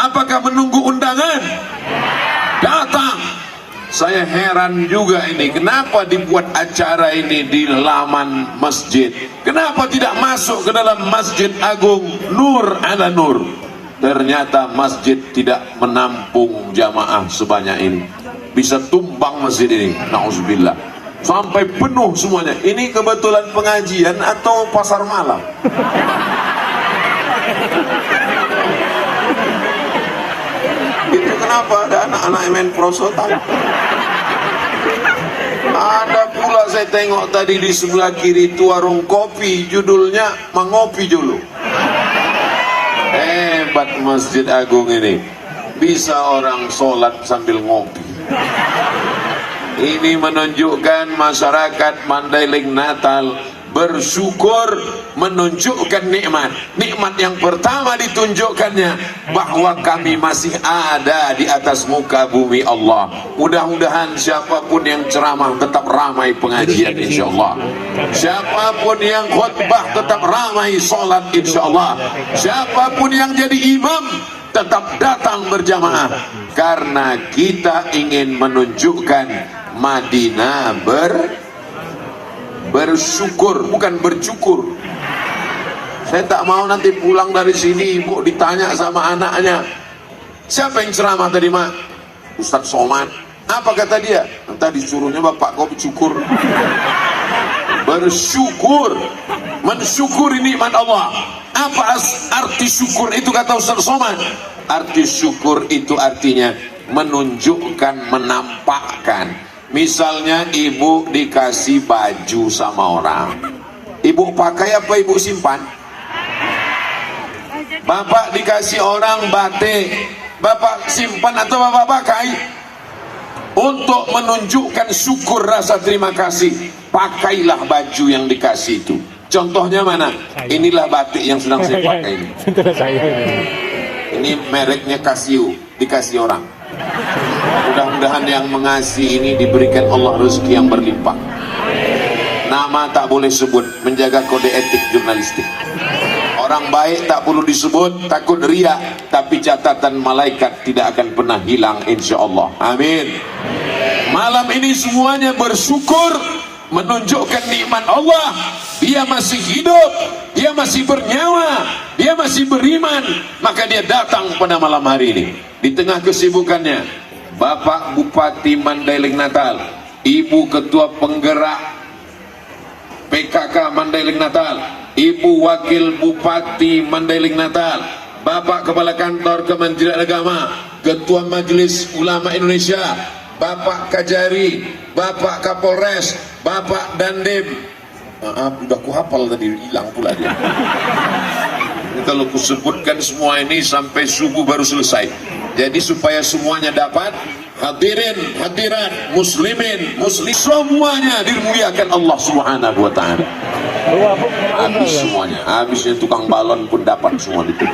Apakah menunggu undangan? Datang. Saya heran juga ini, kenapa dibuat acara ini di laman masjid? Kenapa tidak masuk ke dalam Masjid Agung Nur ala Nur? Ternyata masjid tidak menampung jamaah sebanyak ini. Bisa tumbang masjid ini, na'udzubillah. Sampai penuh semuanya. Ini kebetulan pengajian atau pasar malam? Itu kenapa ada anak-anak yang main prosotan? Ada pula saya tengok tadi di sebelah kiri itu warung kopi, judulnya Mengopi dulu. Hebat Masjid Agung ini, bisa orang sholat sambil ngopi. Ini menunjukkan masyarakat Mandailing Natal bersyukur, menunjukkan nikmat. Nikmat yang pertama ditunjukkannya bahwa kami masih ada di atas muka bumi Allah. Mudah-mudahan siapapun yang ceramah tetap ramai pengajian insyaallah. Siapapun yang khutbah tetap ramai salat insyaallah. Siapapun yang jadi imam tetap datang berjamaah, karena kita ingin menunjukkan Madinah bersyukur, bukan bercukur. Saya tak mau nanti pulang dari sini ibu ditanya sama anaknya, siapa yang ceramah tadi mak? Ustadz Somad. Apa kata dia? Tadi suruhnya bapak kau bersyukur. Bersyukur, mensyukuri nikmat Allah. Apa arti syukur itu kata Ustadz Somad? Arti syukur itu artinya menunjukkan, menampakkan. Misalnya ibu dikasih baju sama orang, ibu pakai apa ibu simpan? Bapak dikasih orang batik, bapak simpan atau bapak pakai? Untuk menunjukkan syukur rasa terima kasih, pakailah baju yang dikasih itu. Contohnya mana? Inilah batik yang sedang saya pakai ini. Ini mereknya Casio, dikasih orang. Mudah-mudahan yang mengasih ini diberikan Allah rezeki yang berlimpah. Nama tak boleh sebut, menjaga kode etik jurnalistik. Orang baik tak perlu disebut, takut riak, tapi catatan malaikat tidak akan pernah hilang insyaallah. Amin. Malam ini semuanya bersyukur, menunjukkan nikmat Allah. Dia masih hidup, dia masih bernyawa, dia masih beriman, maka dia datang pada malam hari ini. Di tengah kesibukannya, Bapak Bupati Mandailing Natal, Ibu Ketua Penggerak PKK Mandailing Natal, Ibu Wakil Bupati Mandailing Natal, Bapak Kepala Kantor Kementerian Agama, Ketua Majelis Ulama Indonesia, Bapak Kajari, Bapak Kapolres, Bapak Dandim. Maaf, udah kuhafal tadi, hilang pula dia. Ini kalau kusebutkan semua ini sampai subuh baru selesai. Jadi supaya semuanya dapat, hadirin, hadirat, muslimin, muslim, semuanya dimuliakan Allah Subhanahu wa taala. Habis semuanya, habisnya tukang balon pun dapat semua itu.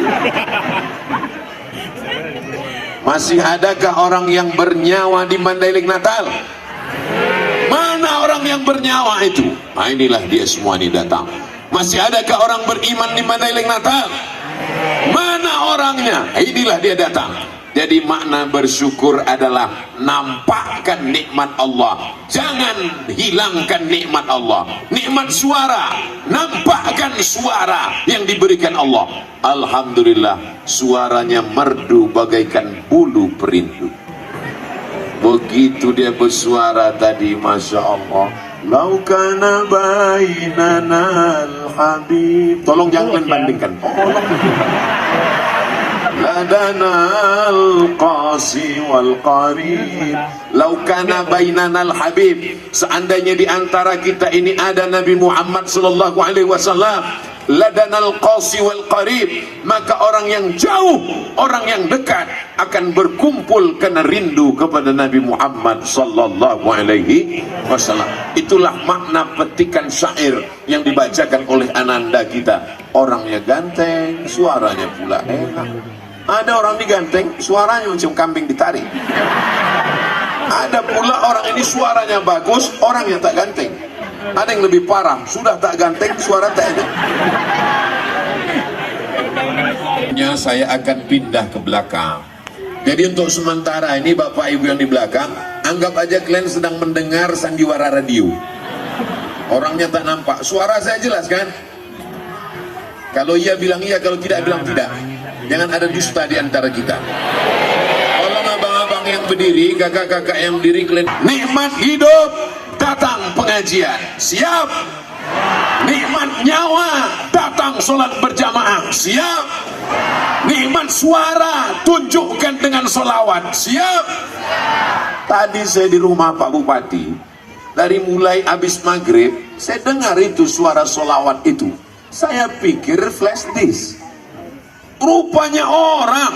Masih adakah orang yang bernyawa di Mandailing Natal? Mana orang yang bernyawa itu? Nah, inilah dia semua ini datang. Masih adakah orang beriman di Mandailing Natal? Mana orangnya? Inilah dia datang. Jadi makna bersyukur adalah nampakkan nikmat Allah, jangan hilangkan nikmat Allah. Nikmat suara, nampakkan suara yang diberikan Allah. Alhamdulillah, suaranya merdu bagaikan bulu perindu. Begitu dia bersuara tadi, Masya Allah. Lau kana bainana al-habib. Tolong jangan bandingkan. Ladana al-qasi wal-qarib. Lau kana bainana al-habib. Seandainya di antara kita ini ada Nabi Muhammad sallallahu alaihi wasallam, ladanal qasi wal qarib, maka orang yang jauh, orang yang dekat akan berkumpul karena rindu kepada Nabi Muhammad sallallahu alaihi wasallam. Itulah makna petikan syair yang dibacakan oleh ananda kita. Orangnya ganteng, suaranya pula enak. Ada orang diganteng, suaranya macam kambing ditarik. Ada pula orang ini suaranya bagus, orangnya tak ganteng. Ada yang lebih parah, sudah tak ganteng, suara tak enak. Saya akan pindah ke belakang. Jadi untuk sementara ini Bapak Ibu yang di belakang, anggap aja kalian sedang mendengar sandiwara radio. Orangnya tak nampak, suara saya jelas kan? Kalau iya bilang iya, kalau tidak bilang tidak. Jangan ada dusta di antara kita. Tolong abang-abang yang berdiri, kakak-kakak yang berdiri, kalian nikmat hidup, datang pengajian, siap. Nikmat nyawa, datang sholat berjamaah, siap. Nikmat suara, tunjukkan dengan sholawat, siap. Tadi saya di rumah Pak Bupati, dari mulai habis maghrib, saya dengar itu suara sholawat itu. Saya pikir flash disk. Rupanya orang.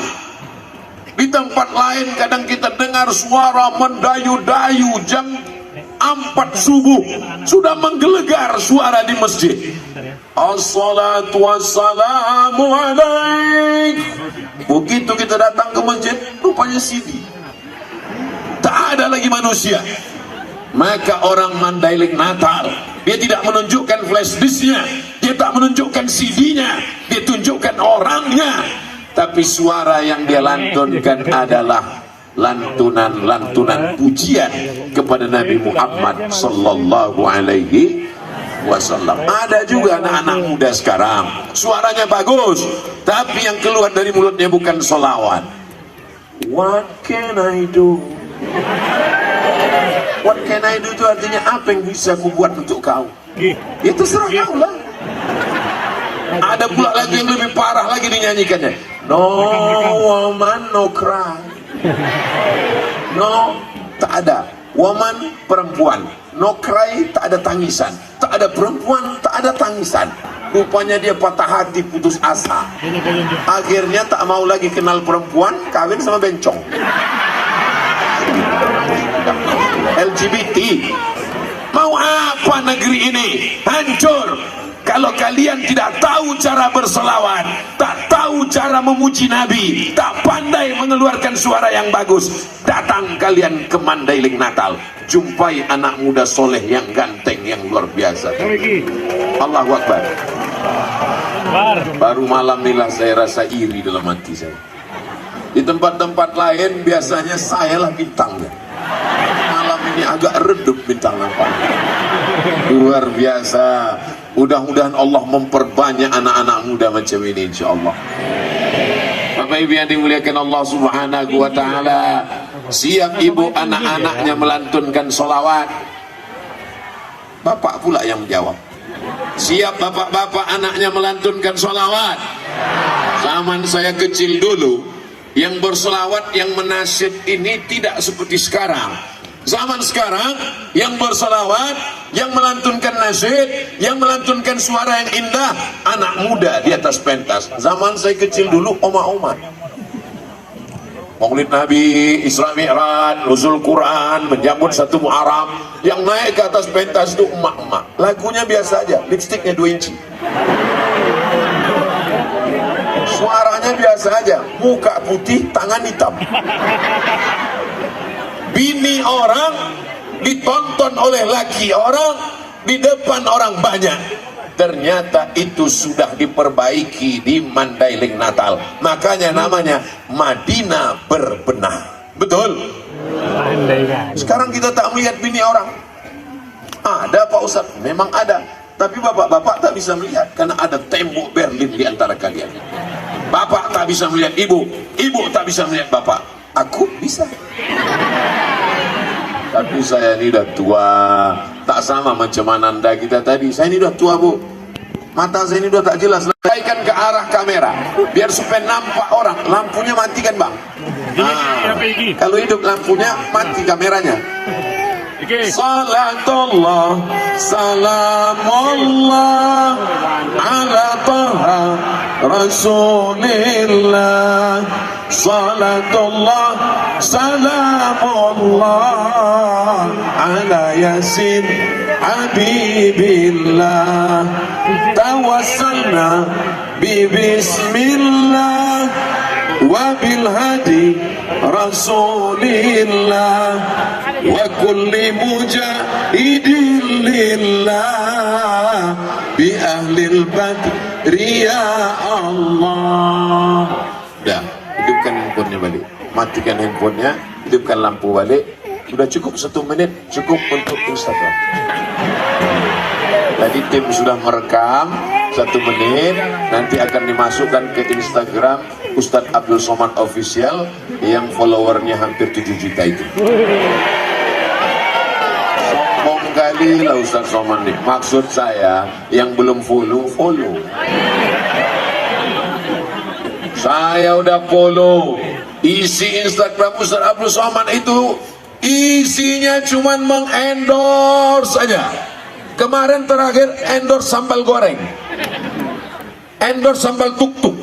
Di tempat lain kadang kita dengar suara mendayu-dayu jam 4 subuh sudah menggelegar suara di masjid. Assalatu wassalamu alaik. Begitu kita datang ke masjid, rupanya CD. Tak ada lagi manusia. Maka orang Mandailing Natal, dia tidak menunjukkan flash disknya, dia tak menunjukkan CD-nya, dia tunjukkan orangnya. Tapi suara yang dia lantunkan adalah lantunan-lantunan pujian kepada Nabi Muhammad sallallahu alaihi wasallam. Ada juga anak-anak muda sekarang, suaranya bagus, tapi yang keluar dari mulutnya bukan sholawat. What can I do? What can I do itu artinya apa yang bisa aku buat untuk kau? Itu serah kau lah. Ada pula lagu yang lebih parah lagi dinyanyikannya. No woman no cry. No, tak ada. Woman, perempuan. No cry, tak ada tangisan. Tak ada perempuan, tak ada tangisan. Rupanya dia patah hati, putus asa. Akhirnya tak mau lagi kenal perempuan, kawin sama bencong. LGBT. Mau apa negeri ini? Hancur. Kalau kalian tidak tahu cara berselawat, tak tahu cara memuji Nabi, tak pandai mengeluarkan suara yang bagus, datang kalian ke Mandailing Natal, jumpai anak muda soleh yang ganteng, yang luar biasa. Allahu Akbar. Baru malam inilah saya rasa iri dalam hati saya. Di tempat-tempat lain biasanya saya lah bintangnya. Malam ini agak redup bintang nampak. Luar biasa. Mudah-mudahan Allah memperbanyak anak-anak muda macam ini, insyaAllah. Bapak Ibu yang dimuliakan Allah Subhanahu wa ta'ala, siap ibu anak-anaknya melantunkan sholawat, bapak pula yang menjawab. Siap bapak-bapak anaknya melantunkan sholawat. Zaman saya kecil dulu, yang bersolawat, yang menasyid ini tidak seperti sekarang. Zaman sekarang yang bersolawat, yang melantunkan nasyid, yang melantunkan suara yang indah, anak muda di atas pentas. Zaman saya kecil dulu oma-oma, Maulid Nabi, Isra Mi'raj, nuzul Quran, menyambut 1 Muharram, yang naik ke atas pentas itu emak-emak. Lagunya biasa aja, lipstiknya 2 inci, suaranya biasa aja, muka putih, tangan hitam. Bini orang ditonton oleh laki orang di depan orang banyak. Ternyata itu sudah diperbaiki di Mandailing Natal. Makanya namanya Madinah berbenah. Betul? Sekarang kita tak melihat bini orang. Ada Pak Ustadz? Memang ada. Tapi bapak-bapak tak bisa melihat karena ada tembok Berlin di antara kalian. Bapak tak bisa melihat ibu, ibu tak bisa melihat bapak. Aku bisa. Tapi saya ini udah tua, tak sama macam Ananda kita tadi. Saya ini udah tua, Bu. Mata saya ini udah tak jelas. Naikkan ke arah kamera, biar supaya nampak orang. Lampunya mati kan, Bang? Nah, kalau hidup lampunya mati kameranya. Salatullah, salamullah ala taha Rasulillah. Salatullah, salamullah ala Yasin Habibillah. Tawassalna bi bismillah wa bil hadi Rasulillah wa kulli mujahidin lillah bi ahlil badr Ria Allah. Udah, hidupkan handphonenya balik. Matikan handphonenya, hidupkan lampu balik. Sudah cukup 1 menit, cukup untuk Instagram. Tadi tim sudah merekam 1 menit, nanti akan dimasukkan ke Instagram Ustadz Abdul Somad Official yang followernya hampir 7 juta itu. Sombong kali lah Ustadz Somad nih. Maksud saya yang belum follow. Saya udah follow. Isi Instagram Ustadz Abdul Somad itu isinya cuman mengendorse saja. Kemarin terakhir endorse sambal goreng, endorse sambal tuk-tuk.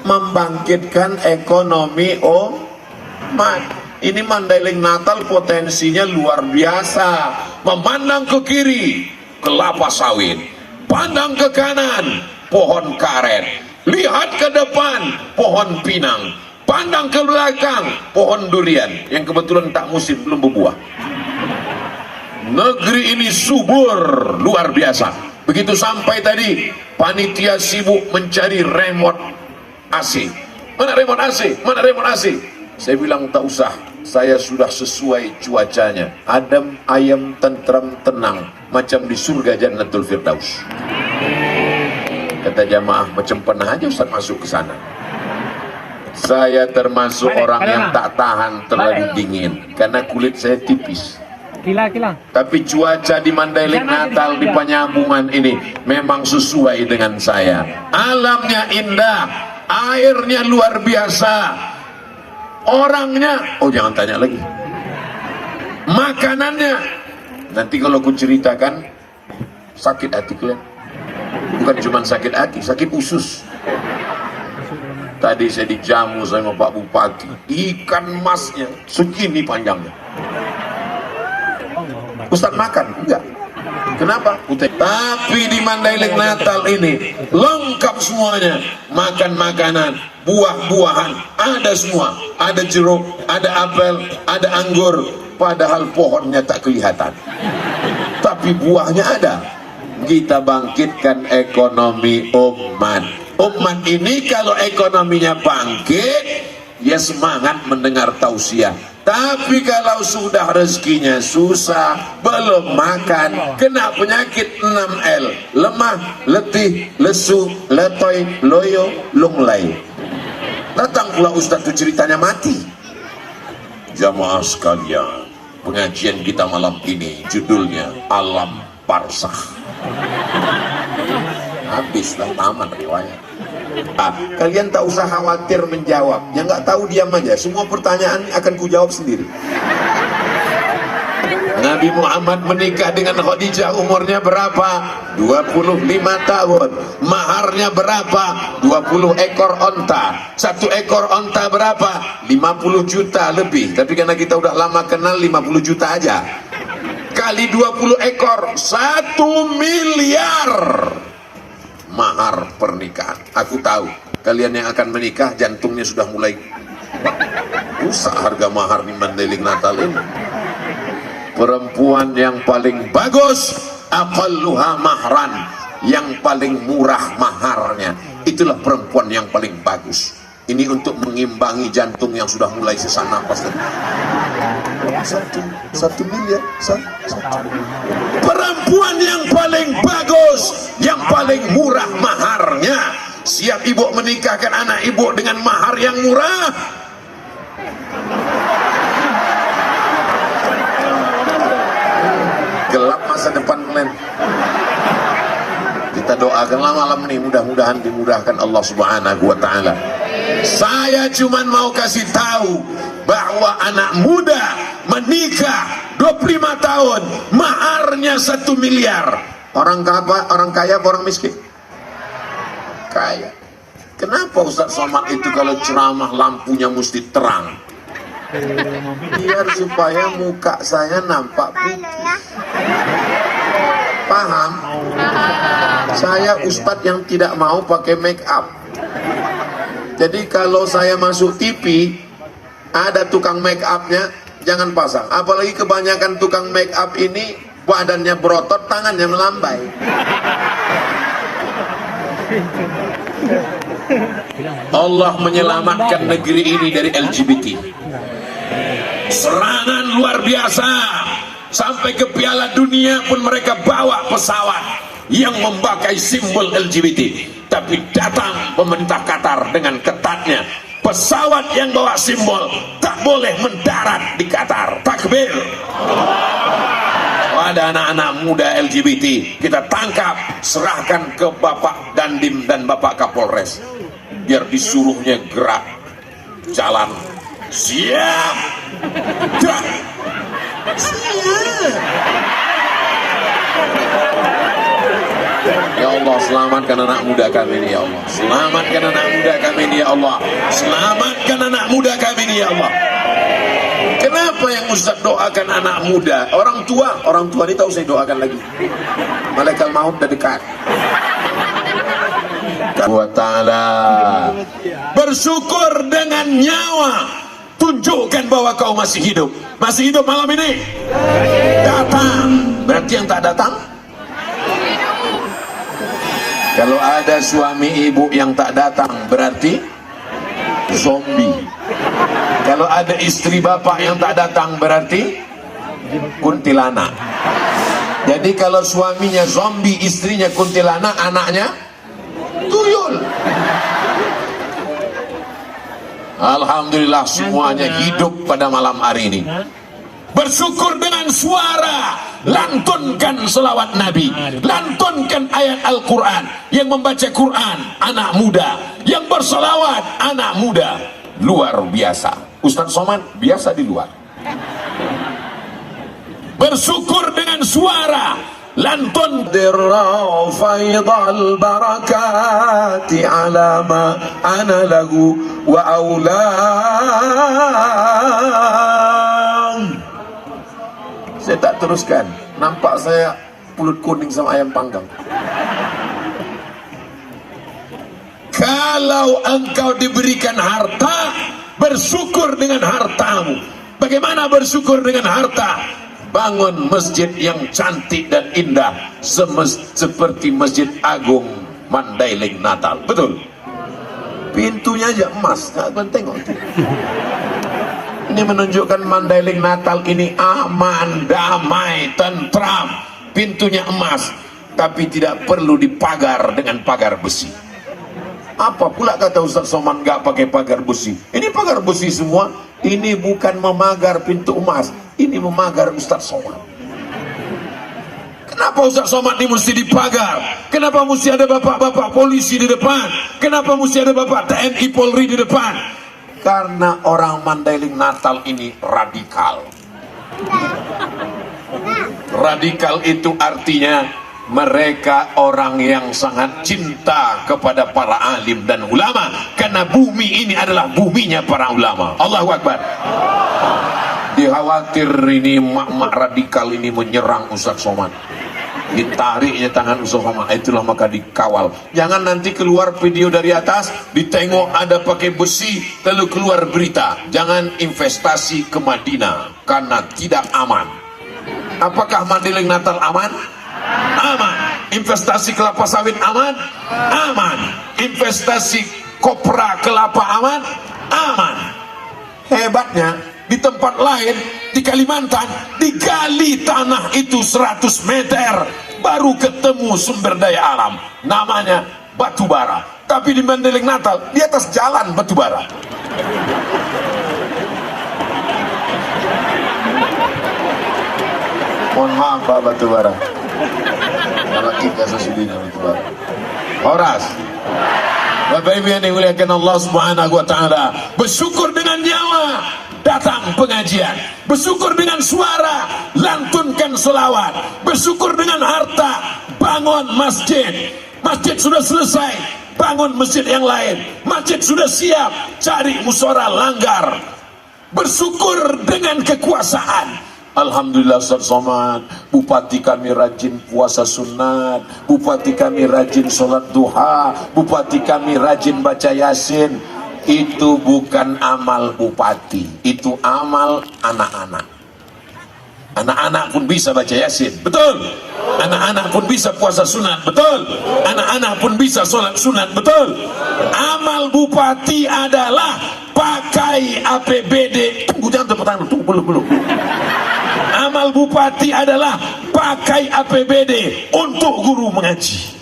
Membangkitkan ekonomi umat. Ini Mandailing Natal potensinya luar biasa. Memandang ke kiri, kelapa sawit. Pandang ke kanan, pohon karet. Lihat ke depan, pohon pinang. Pandang ke belakang, pohon durian yang kebetulan tak musim, belum berbuah. Negeri ini subur luar biasa. Begitu sampai tadi, panitia sibuk mencari remote AC. Mana remote AC? Mana remote AC? Saya bilang tak usah, saya sudah sesuai cuacanya. Adem, ayam, tentram, tenang, macam di surga Jannatul Firdaus. Kata jamaah, macam pernah aja Ustaz masuk ke sana. Saya termasuk orang yang tak tahan terlalu dingin karena kulit saya tipis. Tapi cuaca di Mandailing Natal di Penyambungan ini memang sesuai dengan saya. Alamnya indah, airnya luar biasa, orangnya, oh jangan tanya lagi, makanannya. Nanti kalau aku ceritakan sakit hati kalian. Bukan cuma sakit hati, sakit usus. Tadi saya dijamu sama Pak Bupati, ikan masnya segini panjangnya. Ustaz makan? Enggak. Kenapa? Tapi di Mandailing Natal ini lengkap semuanya. Makan makanan, buah-buahan, ada semua. Ada jeruk, ada apel, ada anggur. Padahal pohonnya tak kelihatan, tapi buahnya ada. Kita bangkitkan ekonomi umat. Umat ini kalau ekonominya bangkit, ya semangat mendengar tausiah. Tapi kalau sudah rezekinya susah, belum makan, kena penyakit 6L, lemah, letih, lesu, letoy, loyo, lunglai. Datang pula Ustaz itu ceritanya mati. Jamaah sekalian, pengajian kita malam ini judulnya Alam Barzakh. Habislah taman riwayat. Kalian tak usah khawatir menjawab. Yang nggak tahu diam aja. Semua pertanyaan akan kujawab sendiri. Nabi Muhammad menikah dengan Khadijah umurnya berapa? 25 tahun. Maharnya berapa? 20 ekor onta. 1 ekor onta berapa? 50 juta lebih. Tapi karena kita udah lama kenal, 50 juta aja. Kali 20 ekor, 1 miliar mahar pernikahan. Aku tahu kalian yang akan menikah jantungnya sudah mulai rusak. Harga mahar di Mandailing Natal ini. Perempuan yang paling bagus, aqalluha mahran, yang paling murah maharnya, itulah perempuan yang paling bagus. Ini untuk mengimbangi jantung yang sudah mulai sesak napas. 1 miliar. Perempuan yang paling bagus, yang paling murah maharnya. Siap ibu menikahkan anak ibu dengan mahar yang murah? Gelap masa depan kalian. Kita doakanlah malam ini, mudah-mudahan dimudahkan Allah Subhanahu wa ta'ala. Saya cuman mau kasih tahu bahwa anak muda menikah 25 tahun maharnya 1 miliar. Orang kaya apa orang miskin? Kaya. Kenapa Ustaz Somad itu kalau ceramah lampunya mesti terang? Biar supaya muka saya nampak putih. Paham? Saya ustadz yang tidak mau pakai make up. Jadi kalau saya masuk TV, ada tukang make upnya, jangan pasang. Apalagi kebanyakan tukang make up ini badannya berotot, tangannya melambai. Allah menyelamatkan negeri ini dari LGBT. Serangan luar biasa, sampai ke Piala Dunia pun mereka bawa pesawat yang memakai simbol LGBT. Tapi datang pemerintah Qatar dengan ketatnya, pesawat yang bawa simbol tak boleh mendarat di Qatar. Takbir. Ada anak-anak muda LGBT kita tangkap, serahkan ke Bapak Dandim dan Bapak Kapolres, biar disuruhnya gerak jalan. Siap. Gerak. Siap. Ya Allah, selamatkan anak muda kami ini, ya Allah. Selamatkan anak muda kami ini, ya Allah. Selamatkan anak muda kami ini, ya Allah. Kenapa yang Ustaz doakan anak muda? Orang tua ini tahu saya doakan lagi. Malaikat maut sudah dekat. Wa ta'ala, bersyukur dengan nyawa, tunjukkan bahwa kau masih hidup. Masih hidup malam ini. Datang, berarti yang tak datang. Kalau ada suami ibu yang tak datang, berarti zombie. Kalau ada istri bapak yang tak datang, berarti kuntilanak. Jadi kalau suaminya zombie, istrinya kuntilanak, anaknya tuyul. Alhamdulillah semuanya hidup pada malam hari ini. Bersyukur dengan suara, lantunkan selawat Nabi, lantunkan ayat Al-Quran. Yang membaca Quran anak muda, yang berselawat anak muda. Luar biasa. Ustaz Somad biasa di luar. Bersyukur dengan suara, lantun dirra faidal barakati ala ma ana lahu wa aulan. Saya tak teruskan, nampak saya pulut kuning sama ayam panggang. Kalau engkau diberikan harta, bersyukur dengan hartamu. Bagaimana bersyukur dengan harta? Bangun masjid yang cantik dan indah, seperti Masjid Agung Mandailing Natal. Betul? Pintunya aja emas, kalian tengok. Ini menunjukkan Mandailing Natal ini aman, damai, tentram. Pintunya emas, tapi tidak perlu dipagar dengan pagar besi. Apa pula kata Ustaz Somad nggak pakai pagar besi? Ini pagar besi semua. Ini bukan memagar pintu emas, ini memagar Ustaz Somad. Kenapa Ustaz Somad ini mesti dipagar? Kenapa mesti ada bapak-bapak polisi di depan? Kenapa mesti ada bapak TNI Polri di depan? Karena orang Mandailing Natal ini radikal. Radikal itu artinya mereka orang yang sangat cinta kepada para alim dan ulama, karena bumi ini adalah buminya para ulama. Allahu Akbar. Dikhawatir ini mak-mak radikal ini menyerang Ustaz Somad, ditariknya tangan Ustaz Somad, itulah maka dikawal. Jangan nanti keluar video dari atas, ditengok ada pakai besi, lalu keluar berita, jangan investasi ke Madinah karena tidak aman. Apakah Mandailing Natal aman? Aman. Investasi kelapa sawit aman? Aman. Investasi kopra kelapa aman? Aman. Hebatnya di tempat lain, di Kalimantan, digali tanah itu 100 meter baru ketemu sumber daya alam, namanya batu bara. Tapi di Mandailing Natal, di atas jalan batu bara. Mohon maaf Pak batu bara, kalau kita sesudahnya batu bara. Horas, Bapak Ibu yang dimuliakan Allah Subhanahu wa Ta'ala, bersyukur dengan nyawa, datang pengajian. Bersyukur dengan suara, lantunkan selawat. Bersyukur dengan harta, bangun masjid. Masjid sudah selesai, bangun masjid yang lain. Masjid sudah siap, cari musyawarah langgar. Bersyukur dengan kekuasaan. Alhamdulillah Ustaz Somad, bupati kami rajin puasa sunat, bupati kami rajin sholat duha, bupati kami rajin baca yasin. Itu bukan amal bupati, itu amal anak-anak. Anak-anak pun bisa baca Yasin, betul. Anak-anak pun bisa puasa sunat, betul. Anak-anak pun bisa sholat sunat, betul. Amal bupati adalah pakai APBD. Tunggu, jangan tepuk tangan, tunggu, belum. Amal bupati adalah pakai APBD untuk guru mengaji.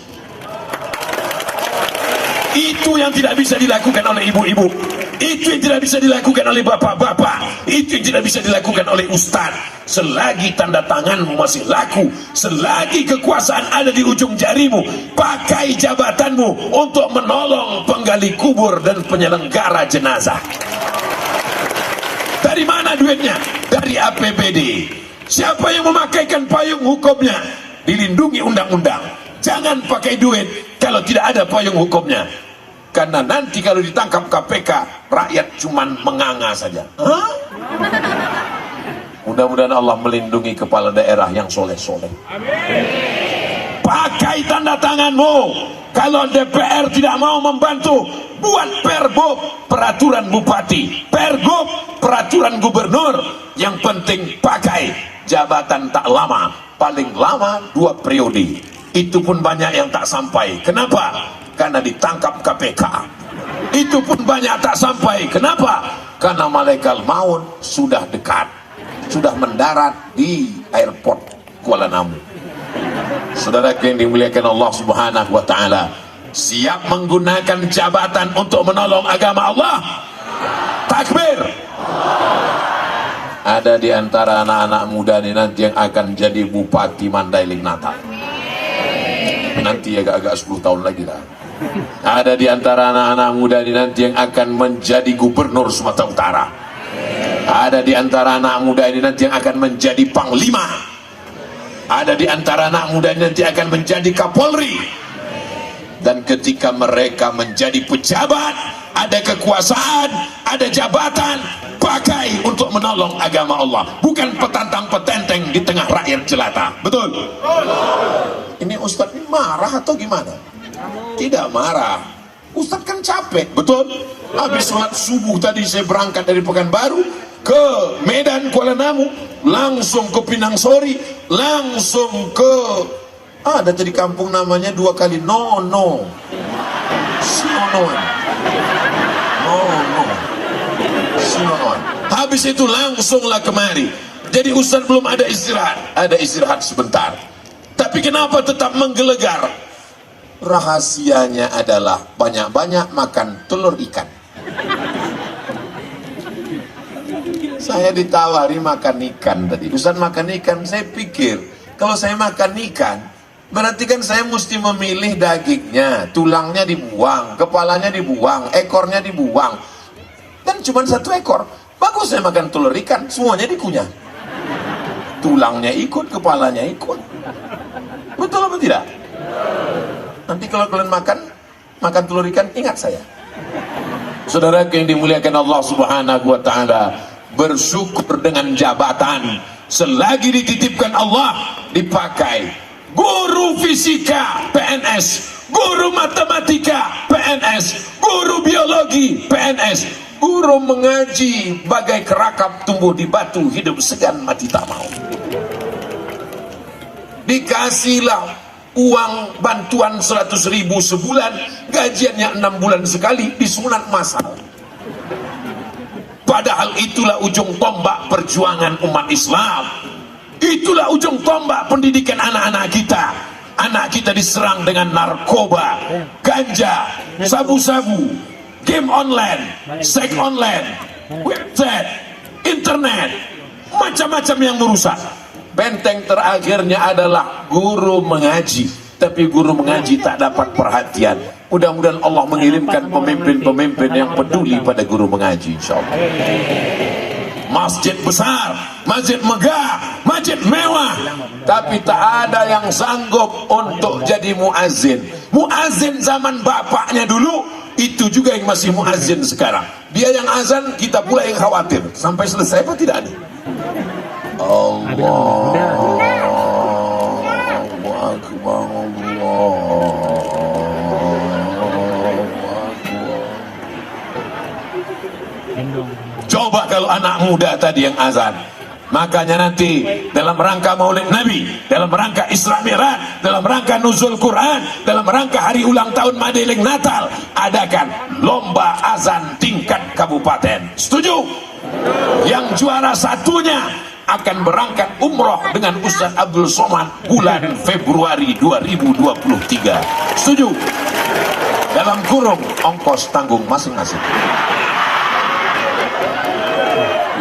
Itu yang tidak bisa dilakukan oleh ibu-ibu, itu yang tidak bisa dilakukan oleh bapak-bapak, itu yang tidak bisa dilakukan oleh ustaz. Selagi tanda tanganmu masih laku, selagi kekuasaan ada di ujung jarimu, pakai jabatanmu untuk menolong penggali kubur dan penyelenggara jenazah. Dari mana duitnya? Dari APBD. Siapa yang memakaikan payung hukumnya dilindungi undang-undang. Jangan pakai duit kalau tidak ada payung hukumnya, karena nanti kalau ditangkap KPK rakyat cuman menganga saja. Mudah-mudahan Allah melindungi kepala daerah yang soleh-soleh. Pakai tanda tanganmu. Kalau DPR tidak mau membantu, buat Pergub, peraturan bupati, Pergub, peraturan gubernur. Yang penting pakai jabatan tak lama, paling lama 2 periode. Itu pun banyak yang tak sampai. Kenapa? Karena ditangkap KPK. Itu pun banyak tak sampai. Kenapa? Karena malaikat maut sudah dekat, sudah mendarat di airport Kuala Namu. Saudara yang dimuliakan Allah Subhanahu wa taala, siap menggunakan jabatan untuk menolong agama Allah? Takbir. Ada di antara anak-anak muda ini nanti yang akan jadi bupati Mandailing Natal. Nanti agak-agak 10 tahun lagi lah. Ada di antara anak-anak muda ini nanti yang akan menjadi gubernur Sumatera Utara. Ada di antara anak muda ini nanti yang akan menjadi panglima. Ada di antara anak muda ini nanti akan menjadi Kapolri. Dan ketika mereka menjadi pejabat, ada kekuasaan, ada jabatan, pakai untuk menolong agama Allah, bukan petantang petenteng di tengah rakyat jelata. Betul? Ini Ustadz ini marah atau gimana? Tidak marah. Ustadz kan capek, betul? Habis sholat subuh tadi saya berangkat dari Pekanbaru ke Medan Kuala Namu, langsung ke Pinang Sori, langsung ke ada tadi kampung namanya 2 kali Nono, Sinonoan, Nono, Sinonoan. Habis itu langsunglah kemari. Jadi Ustadz belum ada istirahat sebentar. Tapi kenapa tetap menggelegar? Rahasianya adalah banyak-banyak makan telur ikan. Saya ditawari makan ikan tadi. Ustadz makan ikan, saya pikir kalau saya makan ikan berarti kan saya mesti memilih dagingnya, tulangnya dibuang, kepalanya dibuang, ekornya dibuang. Dan cuma 1 ekor. Bagus saya makan telur ikan, semuanya dikunyah. Tulangnya ikut, kepalanya ikut. Betul apa tidak? Nanti kalau kalian makan telur ikan, ingat saya. Saudara yang dimuliakan Allah Subhanahu wa taala, bersyukur dengan jabatan selagi dititipkan Allah dipakai. Guru fisika PNS, guru matematika PNS, guru biologi PNS, guru mengaji bagai kerakap tumbuh di batu, hidup segan mati tak mau. Dikasihlah uang bantuan 100.000 sebulan, gajiannya 6 bulan sekali, disunat massal. Padahal itulah ujung tombak perjuangan umat Islam. Itulah ujung tombak pendidikan anak-anak kita. Anak kita diserang dengan narkoba, ganja, sabu-sabu, game online, seks online, website, internet, macam-macam yang merusak. Benteng terakhirnya adalah guru mengaji, tapi guru mengaji tak dapat perhatian. Mudah-mudahan Allah mengirimkan pemimpin-pemimpin yang peduli pada guru mengaji, insyaallah. Masjid besar, masjid megah, masjid mewah, tapi tak ada yang sanggup untuk jadi muazzin. Muazzin zaman bapaknya dulu, itu juga yang masih muazzin sekarang. Dia yang azan, kita pula yang khawatir sampai selesai apa tidak ada. Allahu Akbar, Coba kalau anak muda tadi yang azan, Makanya nanti dalam rangka Maulid Nabi, dalam rangka Isra Mi'raj, dalam rangka nuzul Quran, dalam rangka hari ulang tahun Mandailing Natal, adakan lomba azan tingkat kabupaten. Setuju? Yang juara satunya akan berangkat umroh dengan Ustaz Abdul Somad bulan Februari 2023. Setuju? Dalam kurung ongkos tanggung masing-masing.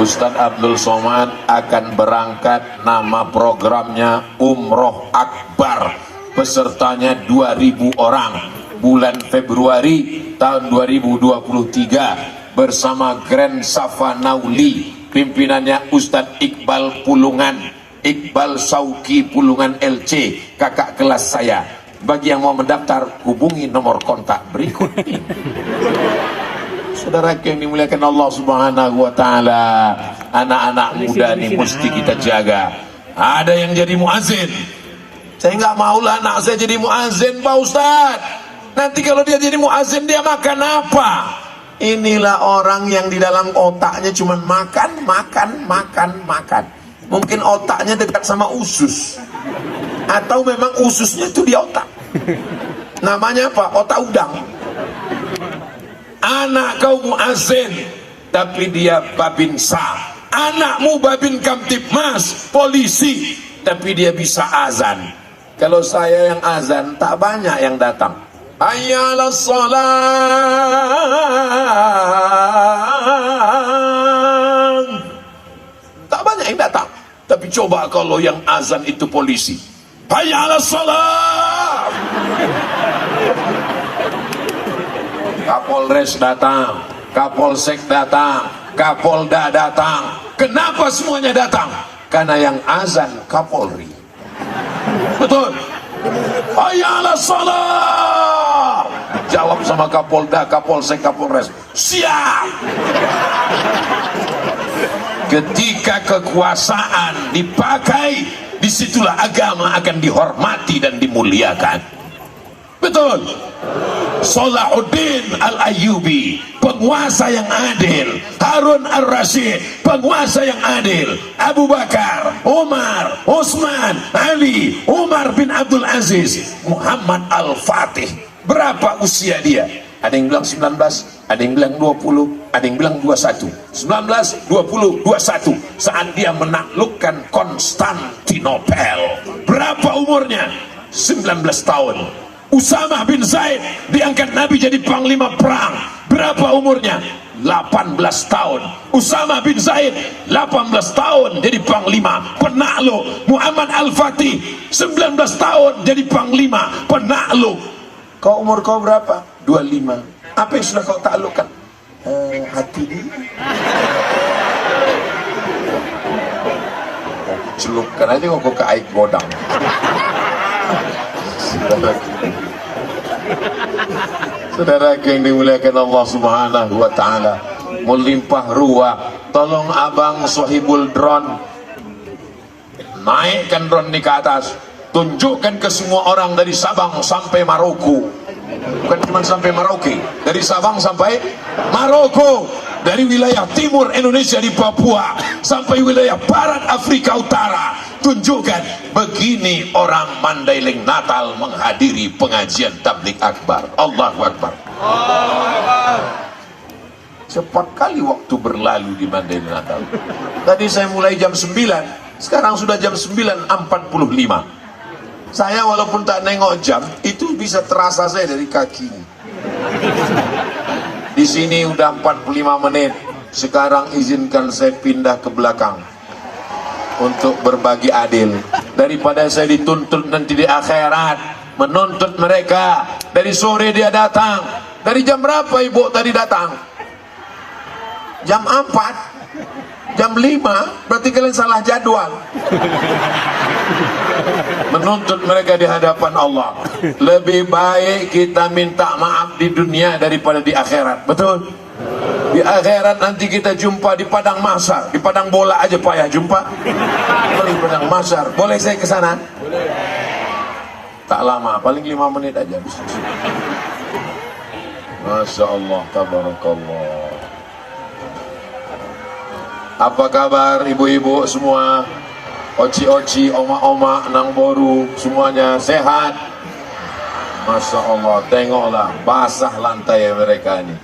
Ustaz Abdul Somad akan berangkat, nama programnya Umroh Akbar, pesertanya 2000 orang bulan Februari tahun 2023 bersama Grand Safa Nauli, pimpinannya Ustaz Iqbal Pulungan, Iqbal Sauki Pulungan LC, kakak kelas saya. Bagi yang mau mendaftar, hubungi nomor kontak berikut ini. Saudara yang dimuliakan Allah Subhanahu wa taala, anak-anak muda ini mesti kita jaga. Ada yang jadi muazin. Saya nggak maulah anak saya jadi muazin, Pak Ustaz. Nanti kalau dia jadi muazin, dia makan apa? Inilah orang yang di dalam otaknya cuma makan. Mungkin otaknya dekat sama usus, atau memang ususnya itu di otak. Namanya apa? Otak udang. Anak kau muazin, tapi dia babinsa. Anakmu babin kamtipmas, polisi, tapi dia bisa azan. Kalau saya yang azan, tak banyak yang datang. Hayya 'alas shalah. Tak banyak yang datang. Tapi coba kalau yang azan itu polisi. Hayya 'alas shalah. Kapolres datang, Kapolsek datang, Kapolda datang. Kenapa semuanya datang? Karena yang azan Kapolri. Betul. Hayya 'alas shalah. Jawab sama Kapolda, Kapolsek, Kapolres. Siap. Ketika kekuasaan dipakai, disitulah agama akan dihormati dan dimuliakan. Betul. Salahuddin Al-Ayyubi, penguasa yang adil. Harun Ar-Rasyid, penguasa yang adil. Abu Bakar, Umar, Utsman, Ali, Umar bin Abdul Aziz, Muhammad Al-Fatih. Berapa usia dia? Ada yang bilang 19, ada yang bilang 20, ada yang bilang 21. 19, 20, 21 saat dia menaklukkan Konstantinopel. Berapa umurnya? 19 tahun. Usama bin Zaid diangkat Nabi jadi panglima perang. Berapa umurnya? 18 tahun. Usama bin Zaid 18 tahun jadi panglima penakluk. Muhammad Al-Fatih 19 tahun jadi panglima penakluk. Kau umur kau berapa? 25. Apa yang sudah kau taklukkan? Hati dia. Celupkan aja kau ke air godang. Saudara yang dimuliakan Allah Subhanahu wa taala, melimpah ruah. Tolong abang sahibul drone, naikkan drone ini ke atas, tunjukkan ke semua orang dari Sabang sampai Maroko. Bukan cuma sampai Merauke, dari Sabang sampai Maroko, dari wilayah timur Indonesia di Papua sampai wilayah barat Afrika Utara. Tunjukkan begini orang Mandailing Natal menghadiri pengajian tabligh akbar. Allahu Akbar. Cepat kali waktu berlalu di Mandailing Natal. Tadi saya mulai jam 9, sekarang sudah jam 9.45. Saya walaupun tak nengok jam, itu bisa terasa saya dari kaki. Di sini udah 45 menit. Sekarang izinkan saya pindah ke belakang untuk berbagi adil. Daripada saya dituntut nanti di akhirat, menuntut mereka. Dari sore dia datang. Dari jam berapa ibu tadi datang? Jam 4, jam 5. Berarti kalian salah jadwal. Menuntut mereka di hadapan Allah. Lebih baik kita minta maaf di dunia daripada di akhirat. Betul? Di akhirat nanti kita jumpa di padang mahsyar. Di padang bola aja payah jumpa. Di padang mahsyar. Boleh saya ke sana? Boleh. Tak lama, paling 5 menit aja. Masya Allah, tabarakallah. Apa kabar ibu-ibu semua? Oci-oci, oma-oma, nang boru, semuanya sehat? Masya Allah, tengoklah basah lantai mereka ini.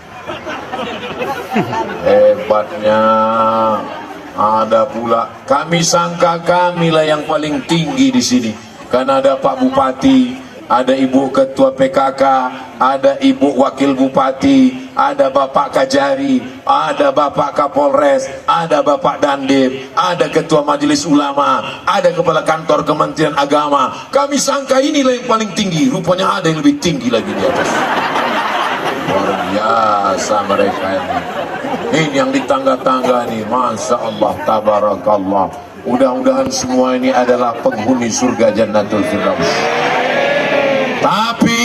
Hebatnya. Ada pula, kami sangka kamilah yang paling tinggi di sini, karena ada Pak Bupati, ada Ibu Ketua PKK, ada Ibu Wakil Bupati, ada Bapak Kajari, ada Bapak Kapolres, ada Bapak Dandim, ada Ketua Majelis Ulama, ada Kepala Kantor Kementerian Agama. Kami sangka inilah yang paling tinggi, rupanya ada yang lebih tinggi lagi di atas. Luar biasa mereka ini. Ini yang di tangga-tangga nih, Masya Allah, Tabarakallah. Mudah-mudahan semua ini adalah penghuni surga Jannatul Firdaus. Tapi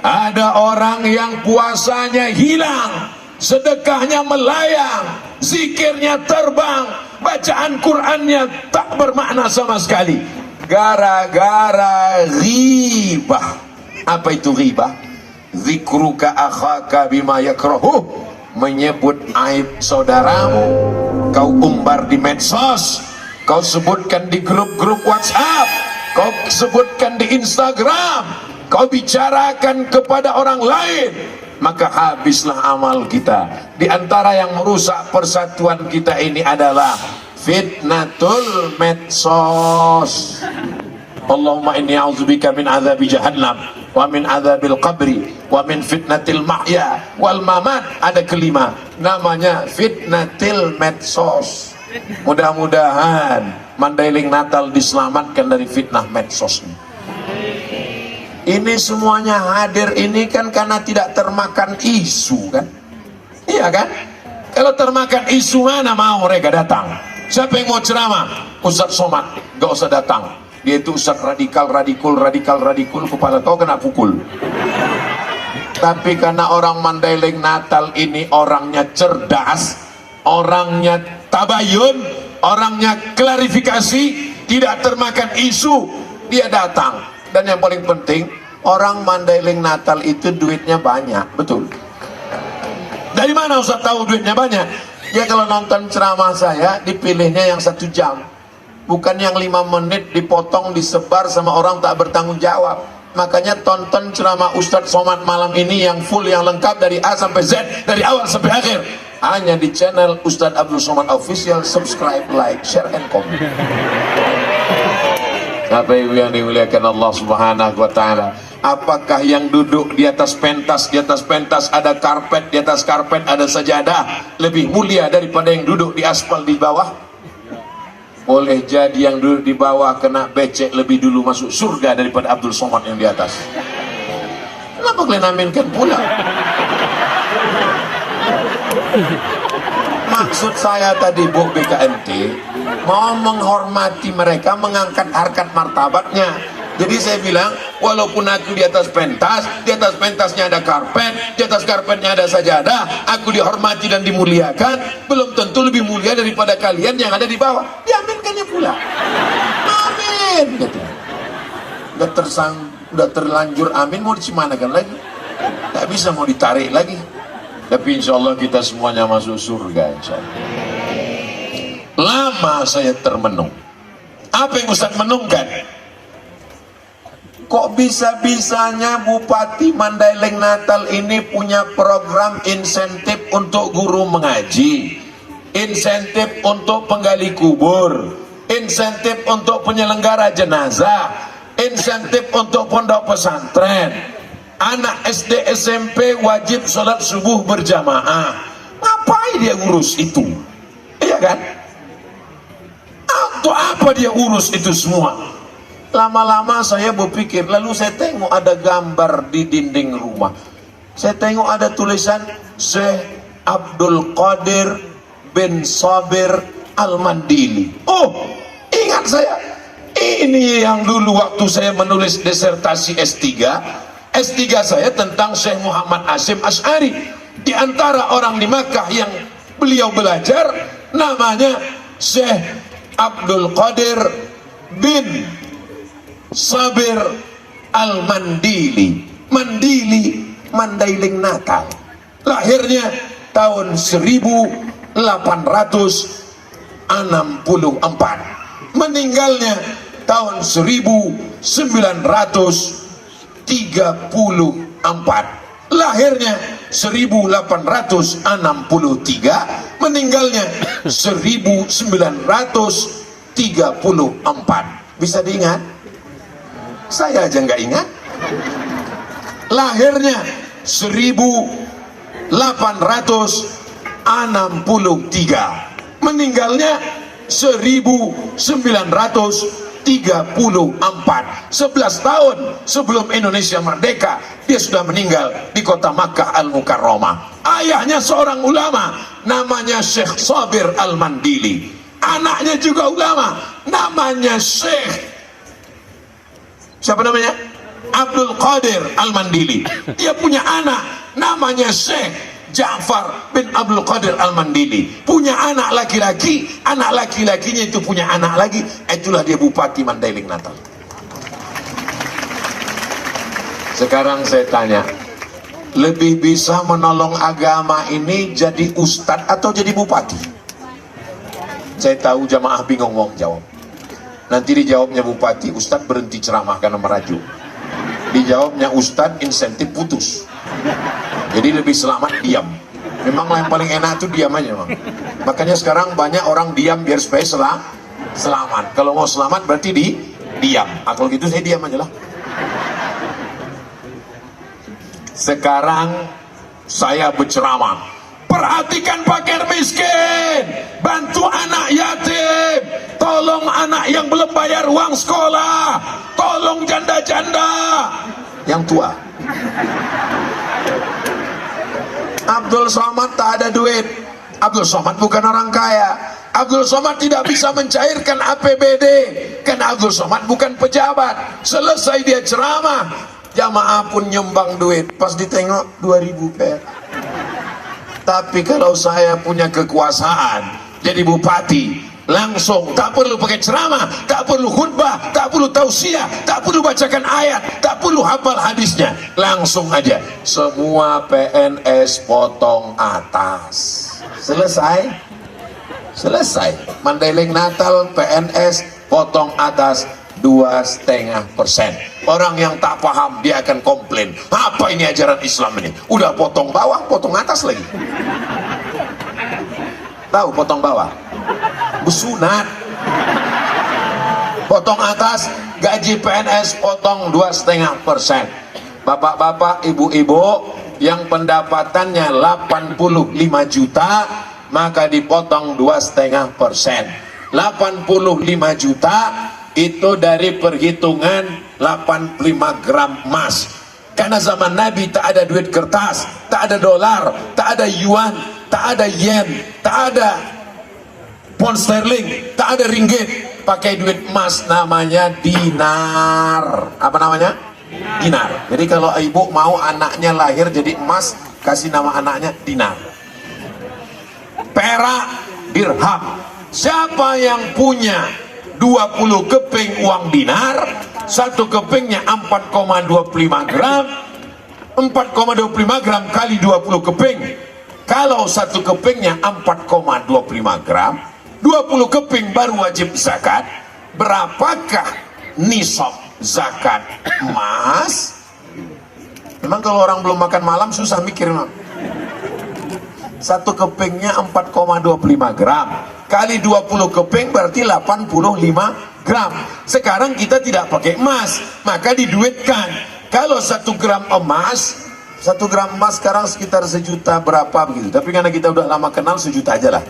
ada orang yang puasanya hilang, sedekahnya melayang, zikirnya terbang, bacaan Qur'annya tak bermakna sama sekali, gara-gara ghibah. Apa itu ghibah? Zikruka akhaka bima yakrahu, menyebut aib saudaramu, kau umbar di medsos, kau sebutkan di grup-grup WhatsApp, kau sebutkan di Instagram, kau bicarakan kepada orang lain, maka habislah amal kita. Di antara yang merusak persatuan kita ini adalah fitnatul medsos. Allahumma inni a'udzubika min azabi jahannam wa min azabil qabri wa min fitnatil mahya wal mamat. Ada kelima, namanya fitnatil medsos. Mudah-mudahan Mandailing Natal diselamatkan dari fitnah medsos. Ini semuanya hadir ini kan karena tidak termakan isu kan? Iya kan? Kalau termakan isu mana mau mereka datang? Siapa yang mau ceramah? Ustaz Somad, gak usah datang. Dia itu ustaz radikal, kepala kau kena pukul. Tapi karena orang Mandailing Natal ini orangnya cerdas, orangnya tabayun, orangnya klarifikasi, tidak termakan isu, dia datang. Dan yang paling penting, orang Mandailing Natal itu duitnya banyak, betul. Dari mana Ustaz tahu duitnya banyak? Ya kalau nonton ceramah saya, dipilihnya yang 1 jam. Bukan yang 5 menit dipotong, disebar sama orang tak bertanggung jawab. Makanya tonton ceramah Ustadz Somad malam ini yang full, yang lengkap dari A sampai Z, dari awal sampai akhir, hanya di channel Ustadz Abdul Somad Official. Subscribe, like, share, and comment. Bapak Ibu yang dimuliakan Allah Subhanahu wa Ta'ala, apakah yang duduk di atas pentas ada karpet, di atas karpet ada sajadah, lebih mulia daripada yang duduk di aspal di bawah? Boleh jadi yang duduk di bawah kena becek lebih dulu masuk surga daripada Abdul Somad yang di atas. Kenapa kalian aminkan pula? Maksud saya tadi, Bu BKMT mau menghormati mereka, mengangkat harkat martabatnya. Jadi saya bilang, walaupun aku di atas pentasnya ada karpet, di atas karpetnya ada sajadah, aku dihormati dan dimuliakan, belum tentu lebih mulia daripada kalian yang ada di bawah. Diaminkannya pula. Amin. Gitu. Udah terlanjur amin, mau dicemanakan lagi? Tak bisa mau ditarik lagi. Tapi insya Allah kita semuanya masuk surga, insya Allah. Lama saya termenung. Apa yang Ustaz menungkan? Kok bisa-bisanya Bupati Mandailing Natal ini punya program insentif untuk guru mengaji, insentif untuk penggali kubur, insentif untuk penyelenggara jenazah, insentif untuk pondok pesantren, anak SD SMP wajib sholat subuh berjamaah. Ngapain dia urus itu? Iya kan? Atau apa dia urus itu semua? Lama-lama saya berpikir, lalu saya tengok ada gambar di dinding rumah. Saya tengok ada tulisan Syekh Abdul Qadir bin Sabir Al-Mandili. Oh, ingat saya. Ini yang dulu waktu saya menulis disertasi S3 saya tentang Syekh Muhammad Hasyim Asy'ari. Di antara orang di Makkah yang beliau belajar, namanya Syekh Abdul Qadir bin Sabir Al-Mandili. Mandili, Mandailing Natal. Lahirnya tahun 1860 meninggalnya tahun 1934, lahirnya 1863, meninggalnya 1934. Bisa diingat? Saya aja nggak ingat. Lahirnya 1863, meninggalnya 1934. 11 tahun sebelum Indonesia merdeka, dia sudah meninggal di kota Makkah Al-Mukarramah. Ayahnya seorang ulama, namanya Syekh Sabir Al-Mandili. Anaknya juga ulama, namanya Syekh, siapa namanya? Abdul Qadir Al-Mandili. Dia punya anak namanya Syekh Ja'far bin Abdul Qadir Al-Mandili. Punya anak laki-laki, anak laki-lakinya itu punya anak lagi, itulah dia Bupati Mandailing Natal. Sekarang saya tanya, lebih bisa menolong agama ini jadi ustadz atau jadi bupati? Saya tahu jamaah bingung mau jawab. Nanti dijawabnya bupati, ustadz berhenti ceramah karena merajuk. Dijawabnya ustadz, insentif putus. Jadi lebih selamat diam. Memang yang paling enak itu diam aja, Bang. Makanya sekarang banyak orang diam biar supaya selamat. Kalau mau selamat berarti diam. Kalau gitu saya diam aja lah. Sekarang saya berceramah, perhatikan fakir miskin, bantu anak yatim, tolong anak yang belum bayar uang sekolah, tolong janda-janda yang tua. Abdul Somad tak ada duit. Abdul Somad bukan orang kaya. Abdul Somad tidak bisa mencairkan APBD karena Abdul Somad bukan pejabat. Selesai dia ceramah, jamaah pun nyumbang duit. Pas ditengok 2.000 perak. Tapi kalau saya punya kekuasaan jadi bupati, langsung tak perlu pakai ceramah, tak perlu khutbah, tak perlu tausiah, tak perlu bacakan ayat, tak perlu hafal hadisnya, langsung aja semua PNS potong atas. Selesai. Mandailing Natal PNS potong atas 2,5%. Orang yang tak paham dia akan komplain, apa ini ajaran Islam ini? Udah potong bawah, potong atas lagi. Tahu potong bawah? Besunat. Potong atas, gaji PNS potong 2,5%. Bapak-bapak, ibu-ibu yang pendapatannya 85 juta, maka dipotong 2,5%. 85 juta itu dari perhitungan 85 gram emas. Karena zaman Nabi tak ada duit kertas, tak ada dolar, tak ada yuan, tak ada yen, tak ada pound sterling, tak ada ringgit, pakai duit emas namanya dinar. Apa namanya? Dinar. Jadi kalau ibu mau anaknya lahir jadi emas, kasih nama anaknya dinar. Perak, dirham. Siapa yang punya 20 keping uang dinar, satu kepingnya 4,25 gram, 4,25 gram kali 20 keping. Kalau satu kepingnya 4,25 gram, 20 keping baru wajib zakat. Berapakah nisab zakat emas? Memang kalau orang belum makan malam susah mikir, Mam. Satu kepingnya 4,25 gram kali 20 keping berarti 85 gram. Sekarang kita tidak pakai emas, maka diduitkan. Kalau 1 gram emas, 1 gram emas sekarang sekitar 1 juta berapa begitu. Tapi karena kita udah lama kenal, 1 juta aja lah.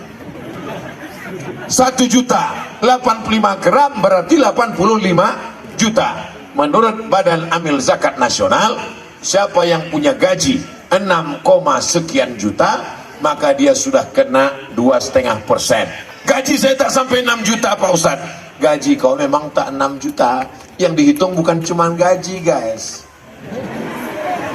1 juta 85 gram berarti 85 juta. Menurut Badan Amil Zakat Nasional, siapa yang punya gaji 6, sekian juta, maka dia sudah kena 2,5%. Gaji saya tak sampai 6 juta Pak Ustaz. Gaji kau memang tak 6 juta. Yang dihitung bukan cuma gaji, guys.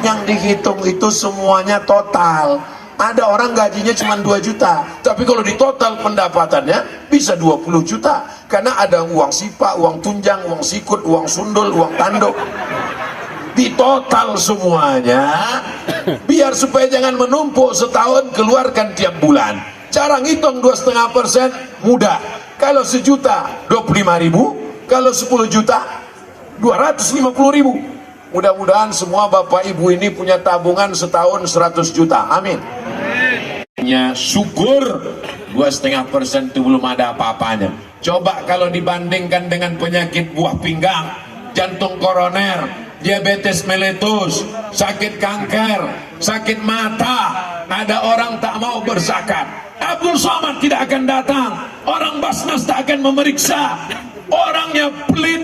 Yang dihitung itu semuanya total. Ada orang gajinya cuma 2 juta, tapi kalau di total pendapatannya bisa 20 juta. Karena ada uang sipa, uang tunjang, uang sikut, uang sundul, uang tanduk. Di total semuanya, biar supaya jangan menumpuk, setahun keluarkan tiap bulan. Cara ngitung 2,5% mudah. Kalau sejuta 25.000, kalau 10 juta 250.000. Mudah-mudahan semua bapak ibu ini punya tabungan setahun 100 juta. Amin. Syukur 2,5% itu belum ada apa-apanya. Coba kalau dibandingkan dengan penyakit buah pinggang, jantung koroner, diabetes meletus, sakit kanker, sakit mata, ada orang tak mau berzakat. Abdul Somad tidak akan datang, orang Basnas tak akan memeriksa, orangnya pelit,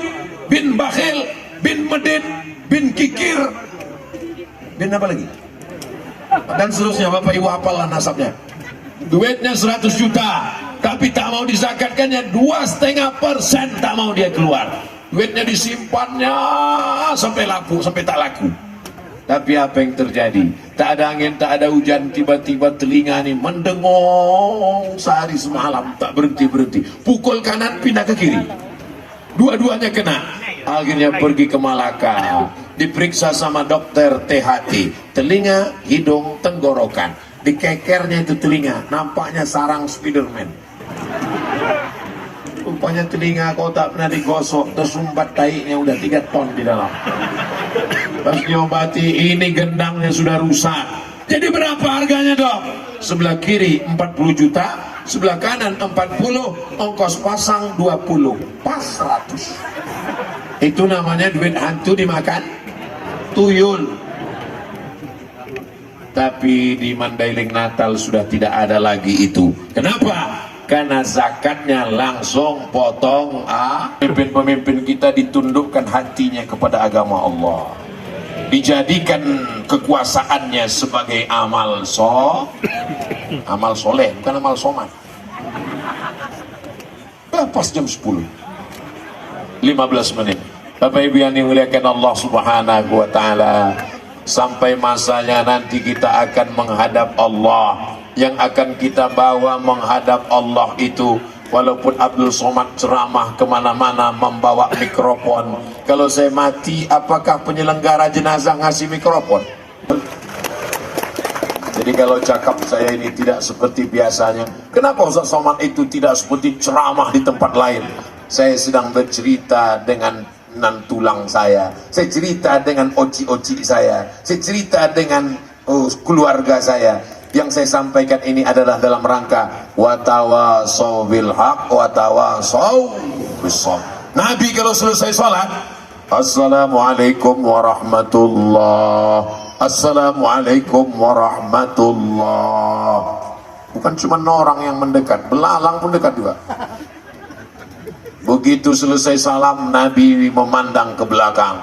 bin bakhil, bin medit, bin kikir, bin apa lagi? Dan seterusnya, bapak ibu apalah nasabnya. Duitnya 100 juta, tapi tak mau dizakatkannya 2,5% tak mau dia keluar. Duitnya disimpannya sampai laku, sampai tak laku. Tapi apa yang terjadi? Tak ada angin, tak ada hujan, tiba-tiba telinga ini mendengong sehari semalam, tak berhenti-berhenti. Pukul kanan, pindah ke kiri. Dua-duanya kena. Akhirnya pergi ke Malaka, diperiksa sama dokter THT, telinga, hidung, tenggorokan. Dikekernya itu telinga, nampaknya sarang Spiderman. Rupanya telinga kau tak pernah digosok, tersumbat taiknya udah 3 ton di dalam. Pas diobati, ini gendangnya sudah rusak. Jadi berapa harganya dok? Sebelah kiri 40 juta, sebelah kanan 40, ongkos pasang 20, pas 100. Itu namanya duit hantu dimakan tuyul. Tapi di Mandailing Natal sudah tidak ada lagi itu. Kenapa? Karena zakatnya langsung potong. Pemimpin-pemimpin kita ditundukkan hatinya kepada agama Allah, dijadikan kekuasaannya sebagai amal soleh, bukan amal somad. Pas jam 10 15 menit, Bapak Ibu yang dimuliakan Allah Subhanahu wa Ta'ala, sampai masanya nanti kita akan menghadap Allah. Yang akan kita bawa menghadap Allah itu, walaupun Abdul Somad ceramah kemana-mana membawa mikrofon, kalau saya mati, apakah penyelenggara jenazah ngasih mikrofon? Jadi kalau cakap saya ini tidak seperti biasanya. Kenapa Ustaz Somad itu tidak seperti ceramah di tempat lain? Saya sedang bercerita dengan nan tulang saya cerita dengan oci-oci saya cerita dengan keluarga saya. Yang saya sampaikan ini adalah dalam rangka watawasau bil haq watawasau bis sabr. Nabi kalau selesai salat, assalamualaikum warahmatullah, assalamualaikum warahmatullah. Bukan cuma orang yang mendekat, belalang pun dekat juga. Begitu selesai salam, Nabi memandang ke belakang,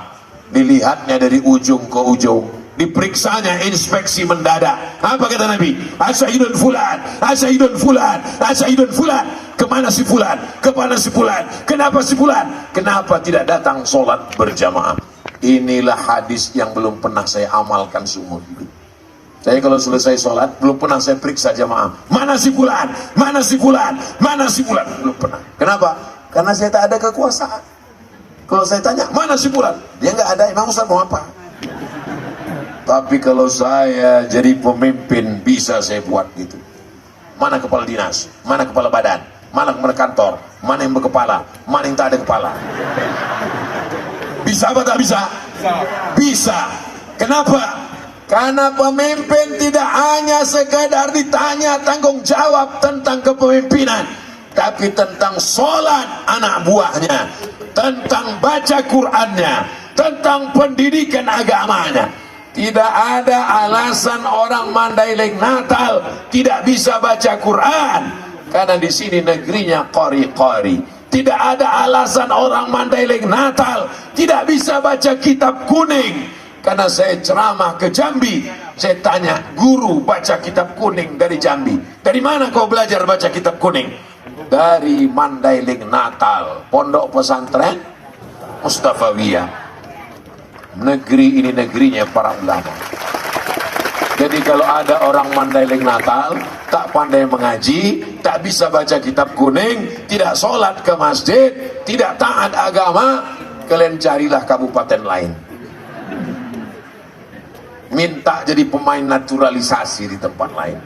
dilihatnya dari ujung ke ujung, diperiksanya inspeksi mendadak. Apa kata Nabi? Asyhidun fulan, asyhidun fulan, asyhidun fulan. Kemana si fulan? Kemana si fulan? Kenapa si fulan? Kenapa tidak datang sholat berjamaah? Inilah hadis yang belum pernah saya amalkan seumur hidup. Saya kalau selesai sholat belum pernah saya periksa jamaah. Mana si fulan? Mana si fulan? Mana si fulan? Belum pernah. Kenapa? Karena saya tak ada kekuasaan. Kalau saya tanya, mana si fulan? Dia nggak ada. Imam Ustaz mau apa? Tapi kalau saya jadi pemimpin, bisa saya buat gitu. Mana kepala dinas, mana kepala badan, mana kepala kantor, mana yang berkepala, mana yang tak ada kepala. Bisa apa tak bisa? Bisa. Kenapa? Karena pemimpin tidak hanya sekadar ditanya tanggung jawab tentang kepemimpinan, tapi tentang sholat anak buahnya, tentang baca Qur'annya, tentang pendidikan agamanya. Tidak ada alasan orang Mandailing Natal tidak bisa baca Quran, karena di sini negerinya qori-qori. Tidak ada alasan orang Mandailing Natal tidak bisa baca kitab kuning, karena saya ceramah ke Jambi, saya tanya guru baca kitab kuning dari Jambi, dari mana kau belajar baca kitab kuning? Dari Mandailing Natal, pondok pesantren Mustafawiyah. Negeri ini negerinya para ulama. Jadi kalau ada orang Mandailing Natal tak pandai mengaji, tak bisa baca kitab kuning, tidak sholat ke masjid, tidak taat agama, kalian carilah kabupaten lain, minta jadi pemain naturalisasi di tempat lain.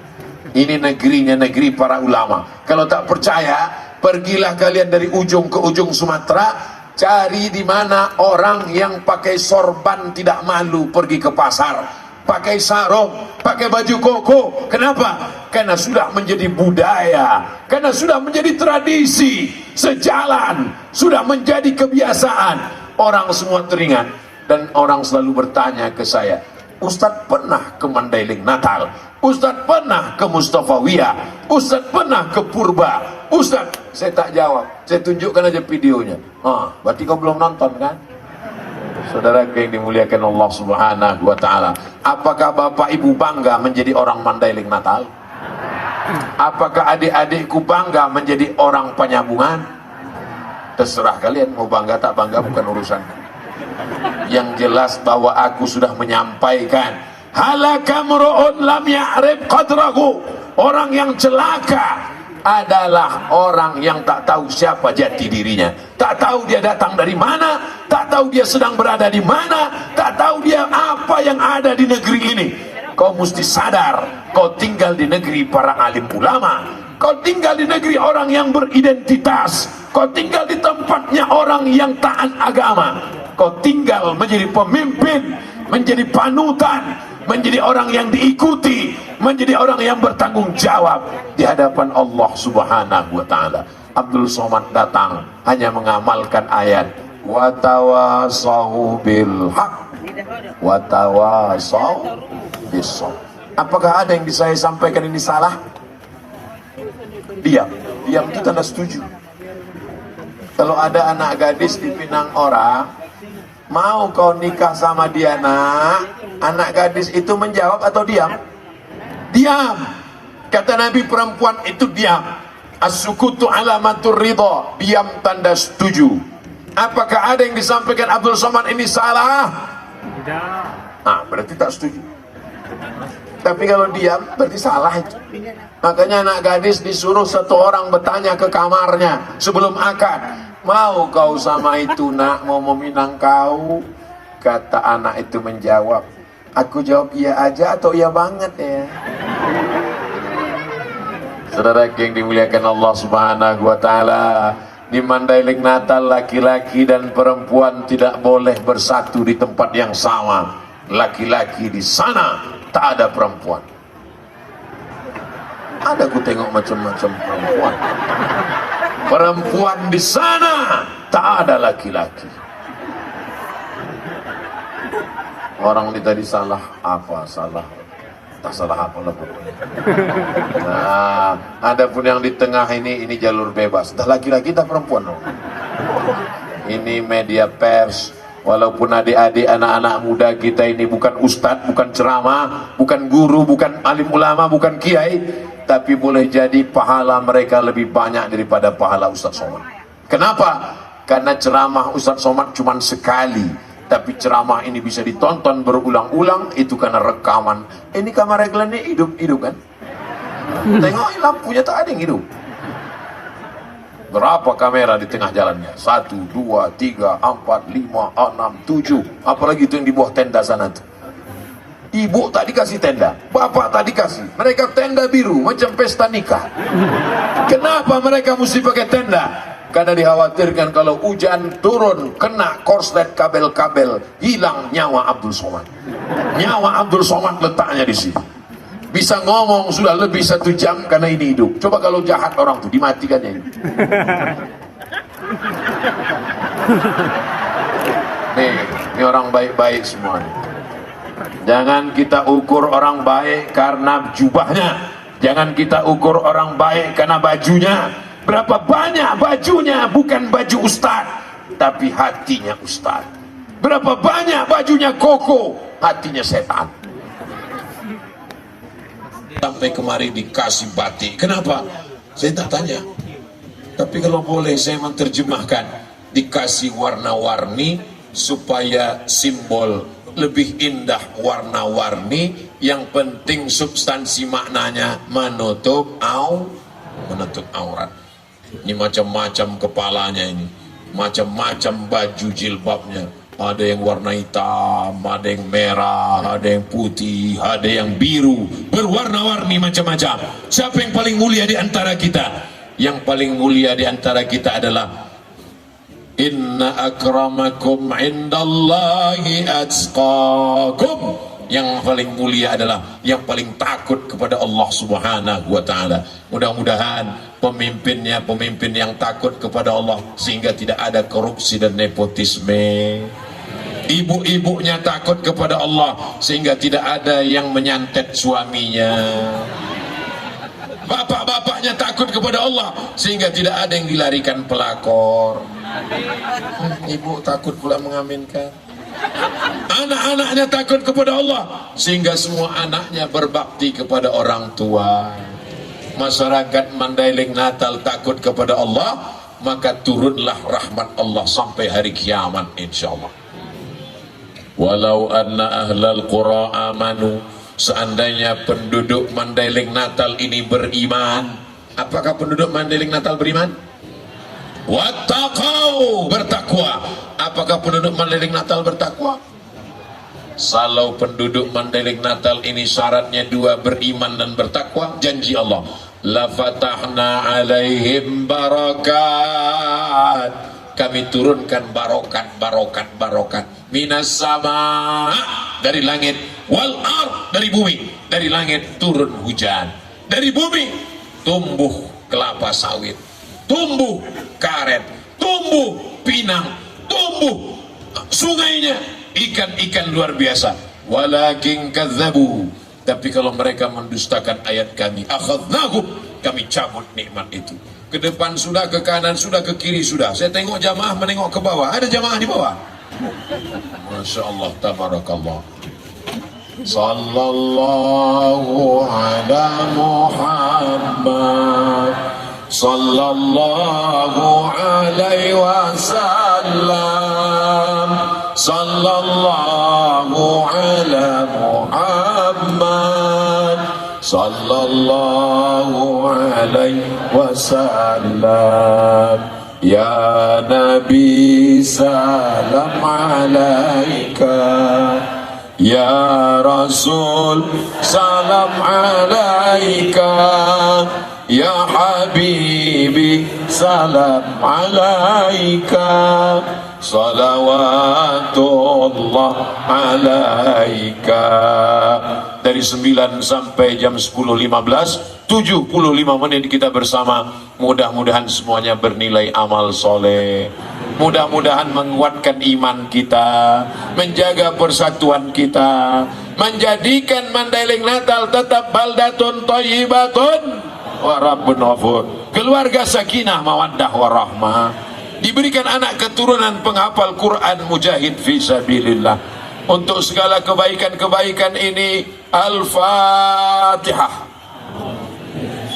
Ini negerinya negeri para ulama. Kalau tak percaya, pergilah kalian dari ujung ke ujung Sumatera, cari di mana orang yang pakai sorban tidak malu pergi ke pasar, pakai sarung, pakai baju koko. Kenapa? Karena sudah menjadi budaya, karena sudah menjadi tradisi, sejalan, sudah menjadi kebiasaan. Orang semua teringat, dan orang selalu bertanya ke saya, Ustadz pernah ke Mandailing Natal, Ustadz pernah ke Mustafawiyah, Ustadz pernah ke Purba. Ustadz, saya tak jawab, saya tunjukkan aja videonya. Berarti kau belum nonton kan? Saudara yang dimuliakan Allah Subhanahu wa Ta'ala, apakah bapak ibu bangga menjadi orang Mandailing Natal? Apakah adik-adikku bangga menjadi orang Penyambungan? Terserah kalian mau bangga tak bangga, bukan urusanku. Yang jelas bahwa aku sudah menyampaikan, halaka mru'un lam ya'rif qadrahu. Orang yang celaka adalah orang yang tak tahu siapa jati dirinya, tak tahu dia datang dari mana, tak tahu dia sedang berada di mana, tak tahu dia apa yang ada di negeri ini. Kau mesti sadar, kau tinggal di negeri para alim ulama, kau tinggal di negeri orang yang beridentitas, kau tinggal di tempatnya orang yang taat agama, kau tinggal menjadi pemimpin, menjadi panutan, menjadi orang yang diikuti, menjadi orang yang bertanggung jawab di hadapan Allah Subhanahu wa Ta'ala. Abdul Somad datang hanya mengamalkan ayat wa tawasau bil haq wa tawasau bis sabr. Apakah ada yang bisa saya sampaikan ini salah? Diam itu tanda setuju. Kalau ada anak gadis dipinang orang, mau kau nikah sama dia nak? Anak gadis itu menjawab atau diam? Diam. Kata Nabi, perempuan itu diam. As-sukutu alamatur ridha. Diam tanda setuju. Apakah ada yang disampaikan Abdul Somad ini salah? Tidak. Berarti tak setuju. Tapi kalau diam berarti salah itu. Makanya anak gadis disuruh satu orang bertanya ke kamarnya sebelum akad, mau kau sama itu nak, mau meminang kau? Kata anak itu menjawab, aku jawab iya aja atau iya banget ya. Saudara yang dimuliakan Allah Subhanahu wa Ta'ala, di Mandailing Natal laki-laki dan perempuan tidak boleh bersatu di tempat yang sama. Laki-laki di sana, tak ada perempuan. Ada ku tengok macam-macam perempuan. Perempuan di sana, tak ada laki-laki. Orang ini tadi salah apa? Tak salah apa lah pokoknya. Nah, ada pun yang di tengah ini jalur bebas. Dah laki-laki, tak perempuan. Ini media pers. Walaupun adik-adik anak-anak muda kita ini bukan ustadz, bukan ceramah, bukan guru, bukan alim ulama, bukan kiai, tapi boleh jadi pahala mereka lebih banyak daripada pahala Ustadz Somad. Kenapa? Karena ceramah Ustadz Somad cuma sekali, tapi ceramah ini bisa ditonton berulang-ulang, itu karena rekaman. Ini kamar reglan ini hidup kan? Tengok lampunya tak ada yang hidup. Berapa kamera di tengah jalannya? 1, 2, 3, 4, 5, 6, 7. Apalagi itu yang di bawah tenda sana tuh. Ibu tak dikasih tenda, bapak tak dikasih. Mereka tenda biru macam pesta nikah. Kenapa mereka mesti pakai tenda? Karena dikhawatirkan kalau hujan turun kena korslet kabel-kabel, hilang nyawa Abdul Somad. Nyawa Abdul Somad letaknya di sini. Bisa ngomong sudah lebih 1 jam karena ini hidup. Coba kalau jahat orang tuh dimatikan ya. Ini orang baik-baik semua nih. Jangan kita ukur orang baik karena jubahnya. Jangan kita ukur orang baik karena bajunya. Berapa banyak bajunya bukan baju ustadz, tapi hatinya ustadz. Berapa banyak bajunya koko, hatinya setan. Sampai kemari dikasih batik. Kenapa? Saya tak tanya. Tapi kalau boleh saya menerjemahkan, dikasih warna-warni supaya simbol lebih indah warna-warni. Yang penting substansi maknanya menutup aurat. Ini macam-macam kepalanya ini, macam-macam baju jilbabnya, Ada yang warna hitam, ada yang merah, ada yang putih, ada yang biru, berwarna-warni macam-macam. Siapa yang paling mulia di antara kita? Yang paling mulia di antara kita adalah inna akramakum indallahi atqakum. Yang paling mulia adalah yang paling takut kepada Allah Subhanahu wa taala. Mudah-mudahan pemimpinnya pemimpin yang takut kepada Allah sehingga tidak ada korupsi dan nepotisme. Ibu-ibunya takut kepada Allah sehingga tidak ada yang menyantet suaminya. Bapak-bapaknya takut kepada Allah sehingga tidak ada yang dilarikan pelakor. Ibu takut pula mengaminkan. Anak-anaknya takut kepada Allah sehingga semua anaknya berbakti kepada orang tua. Masyarakat Mandailing Natal takut kepada Allah, maka turunlah rahmat Allah sampai hari kiamat insyaallah. Walau anna ahlal qura amanu, seandainya penduduk Mandailing Natal ini beriman. Apakah penduduk Mandailing Natal beriman? Wattaqau, bertakwa. Apakah penduduk Mandailing Natal bertakwa? Kalau penduduk Mandailing Natal ini syaratnya dua, beriman dan bertakwa, janji Allah, la fatahna alaihim barakat, kami turunkan barokat minas sama, dari langit, wal ard, dari bumi. Dari langit turun hujan, dari bumi tumbuh kelapa sawit, tumbuh karet, tumbuh pinang, tumbuh sungainya ikan-ikan luar biasa. Walakin kadzabu, tapi kalau mereka mendustakan ayat kami, akhadnahum, kami cabut nikmat itu. Ke depan sudah, ke kanan sudah, ke kiri sudah. Saya tengok jamaah menengok ke bawah. Ada jamaah di bawah. Masya Allah, tabarakallah. Sallallahu ala Muhammad, sallallahu alaihi wasallam, sallallahu ala Muhammad, sallallahu alaihi wasallam. Ya Nabi salam alaika, ya Rasul salam alaika, ya Habibi salam alaika, salawatullah alaika. Dari 9 sampai jam 10.15, 75 menit kita bersama. Mudah-mudahan semuanya bernilai amal soleh. Mudah-mudahan menguatkan iman kita, menjaga persatuan kita, menjadikan Mandailing Natal tetap baldatun thayyibatun wa rabbun ghafur, keluarga sakinah mawaddah warahmah, diberikan anak keturunan penghafal Quran, mujahid fi sabilillah. Untuk segala kebaikan-kebaikan ini, Al-Fatihah.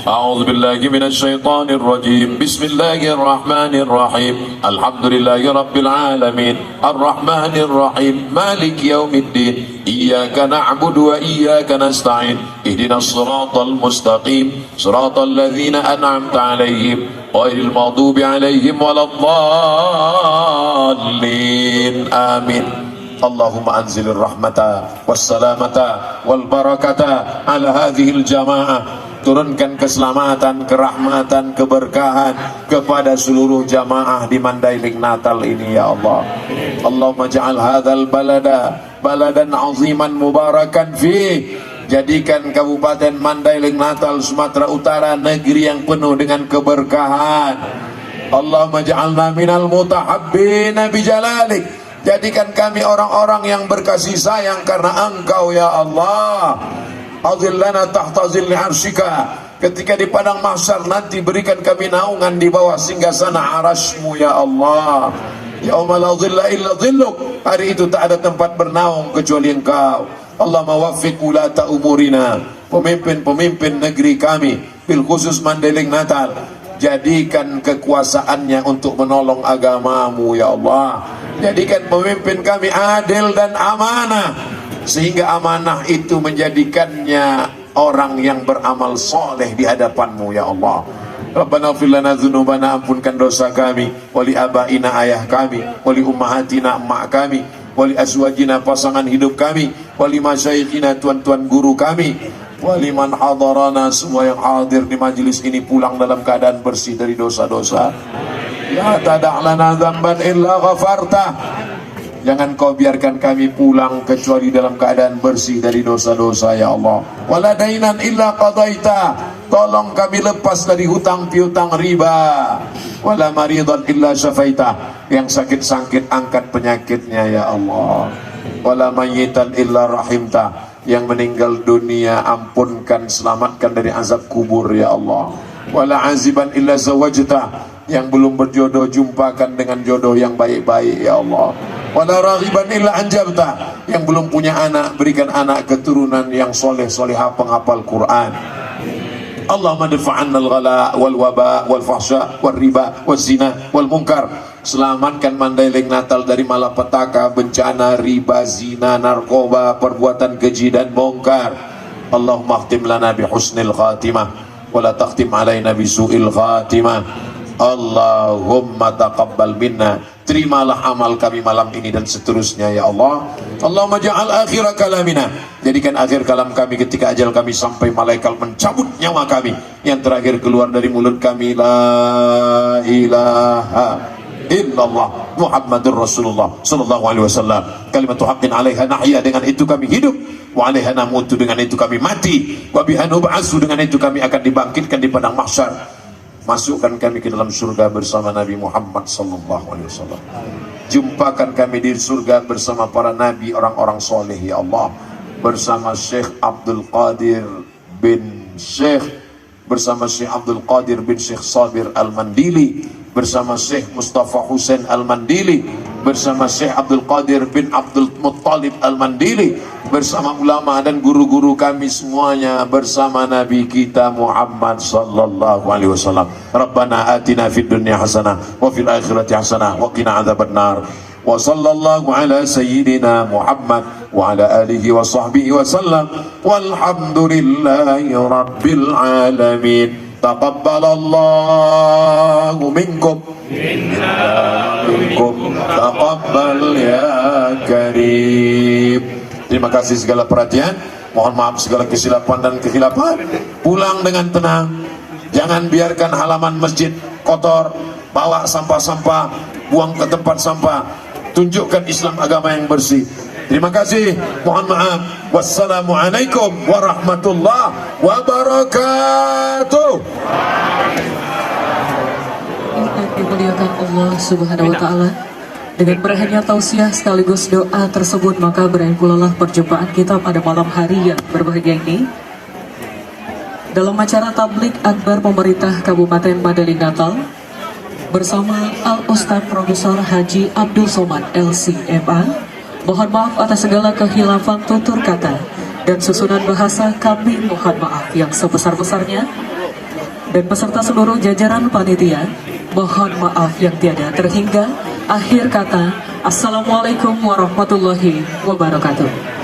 A'udzu billahi minasy syaithanir rajim. Bismillahirrahmanirrahim. Alhamdulillahi rabbil alamin. Arrahmanir rahim. Maliki yaumiddin. Iyyaka na'budu wa iyyaka nasta'in. Ihdinas siratal mustaqim. Siratal ladzina an'amta 'alaihim ghairil maghdubi 'alaihim waladdallin. Amin. Allahumma anzilir rahmata wassalamata wal barakata ala hadhil jamaah. Turunkan keselamatan, kerahmatan, keberkahan kepada seluruh jamaah di Mandailing Natal ini ya Allah. Allahumma ja'al hadzal balada baladan aziman mubarakan fi. Jadikan Kabupaten Mandailing Natal Sumatera Utara negeri yang penuh dengan keberkahan. Allahumma ja'alna minal mutahabbina bijalalik. Jadikan kami orang-orang yang berkasih sayang karena Engkau ya Allah. Azillana tahta zilli arsyika. Ketika di padang mahsyar nanti berikan kami naungan di bawah singgasana arasy-Mu ya Allah. Yauma la zilla illa zilluk. Hari itu tak ada tempat bernaung kecuali Engkau. Allahumma waffiq ulata umurina, pemimpin-pemimpin negeri kami, bil khusus Mandailing Natal. Jadikan kekuasaannya untuk menolong agamamu ya Allah. Jadikan pemimpin kami adil dan amanah, sehingga amanah itu menjadikannya orang yang beramal soleh di hadapanmu ya Allah. Rabbana ighfir lana dzunubana, ampunkan dosa kami, wali abaina ayah kami, wali ummahatina emak kami, wali azwajina pasangan hidup kami, wali masyayikhina tuan-tuan guru kami, wali man hadarana, semua yang hadir di majelis ini pulang dalam keadaan bersih dari dosa-dosa. La tada' lana dzamban illa ghafarta, jangan kau biarkan kami pulang kecuali dalam keadaan bersih dari dosa-dosa ya Allah. Wala dainan illa qadaita, tolong kami lepas dari hutang piutang riba. Wala maridan illa syafaita, yang sakit-sakit angkat penyakitnya ya Allah. Wala mayyitan illa rahimta, yang meninggal dunia ampunkan, selamatkan dari azab kubur ya Allah. Wala aziban illa zawajta, yang belum berjodoh jumpakan dengan jodoh yang baik-baik ya Allah. Wala raghiban illa anjabta, yang belum punya anak berikan anak keturunan yang soleh solehah penghafal Quran. Allahumma dafa'anna al-ghala wal waba wal fahsya wal riba wal zina wal munkar, selamatkan Mandailing Natal dari malapetaka, bencana, riba, zina, narkoba, perbuatan keji dan bongkar. Allahumma khtim lana bi husnil khatimah wala takhtim alaina bi su'il khatimah. Allahumma taqabbal minna, terimalah amal kami malam ini dan seterusnya ya Allah. Allahumma ja'al akhira kalamina, jadikan akhir kalam kami ketika ajal kami sampai malaikat mencabut nyawa kami, yang terakhir keluar dari mulut kami la ilaha illallah Muhammadur Rasulullah sallallahu alaihi wasallam, kalimatu haqqin 'alaiha nahya, dengan itu kami hidup, wa 'alaiha namutu, dengan itu kami mati, wa biha nub'atsu, dengan itu kami akan dibangkitkan di padang mahsyar. Masukkan kami ke dalam surga bersama Nabi Muhammad sallallahu alaihi wasallam. Jumpakan kami di surga bersama para nabi, orang-orang soleh ya Allah, bersama Syekh Abdul Qadir bin Syekh, bersama Syekh Abdul Qadir bin Syekh Sabir Al-Mandili, bersama Syekh Mustafa Hussein Al-Mandili, bersama Syekh Abdul Qadir bin Abdul Muttalib Al-Mandili, bersama ulama dan guru-guru kami semuanya, bersama Nabi kita Muhammad sallallahu alaihi wasallam. Rabbana atina fid dunya hasanah wa fil akhirati hasanah wa qina adzabannar. Wa sallallahu ala sayyidina Muhammad wa ala alihi wa sahbihi wa sallam. Walhamdulillahi rabbil alamin. Taqabbalallahu minkum minkum taqabbal ya karim. Terima kasih segala perhatian, mohon maaf segala kesilapan dan kekhilafan. Pulang dengan tenang, jangan biarkan halaman masjid kotor, bawa sampah-sampah, buang ke tempat sampah, tunjukkan Islam agama yang bersih. Terima kasih, mohon maaf. Wassalamualaikum warahmatullahi wabarakatuh. Yang dimuliakan Allah Subhanahu wa taala, dengan berakhirnya tausiah sekaligus doa tersebut, maka berakhir pula lah perjumpaan kita pada malam hari yang berbahagia ini dalam acara tablik akbar pemerintah Kabupaten Mandailing Natal bersama Al-Ustaz Profesor Haji Abdul Somad LC.MA. Mohon maaf atas segala kehilafan tutur kata dan susunan bahasa, kami mohon maaf yang sebesar-besarnya. Dan beserta seluruh jajaran panitia, mohon maaf yang tiada terhingga. Akhir kata, Assalamualaikum warahmatullahi wabarakatuh.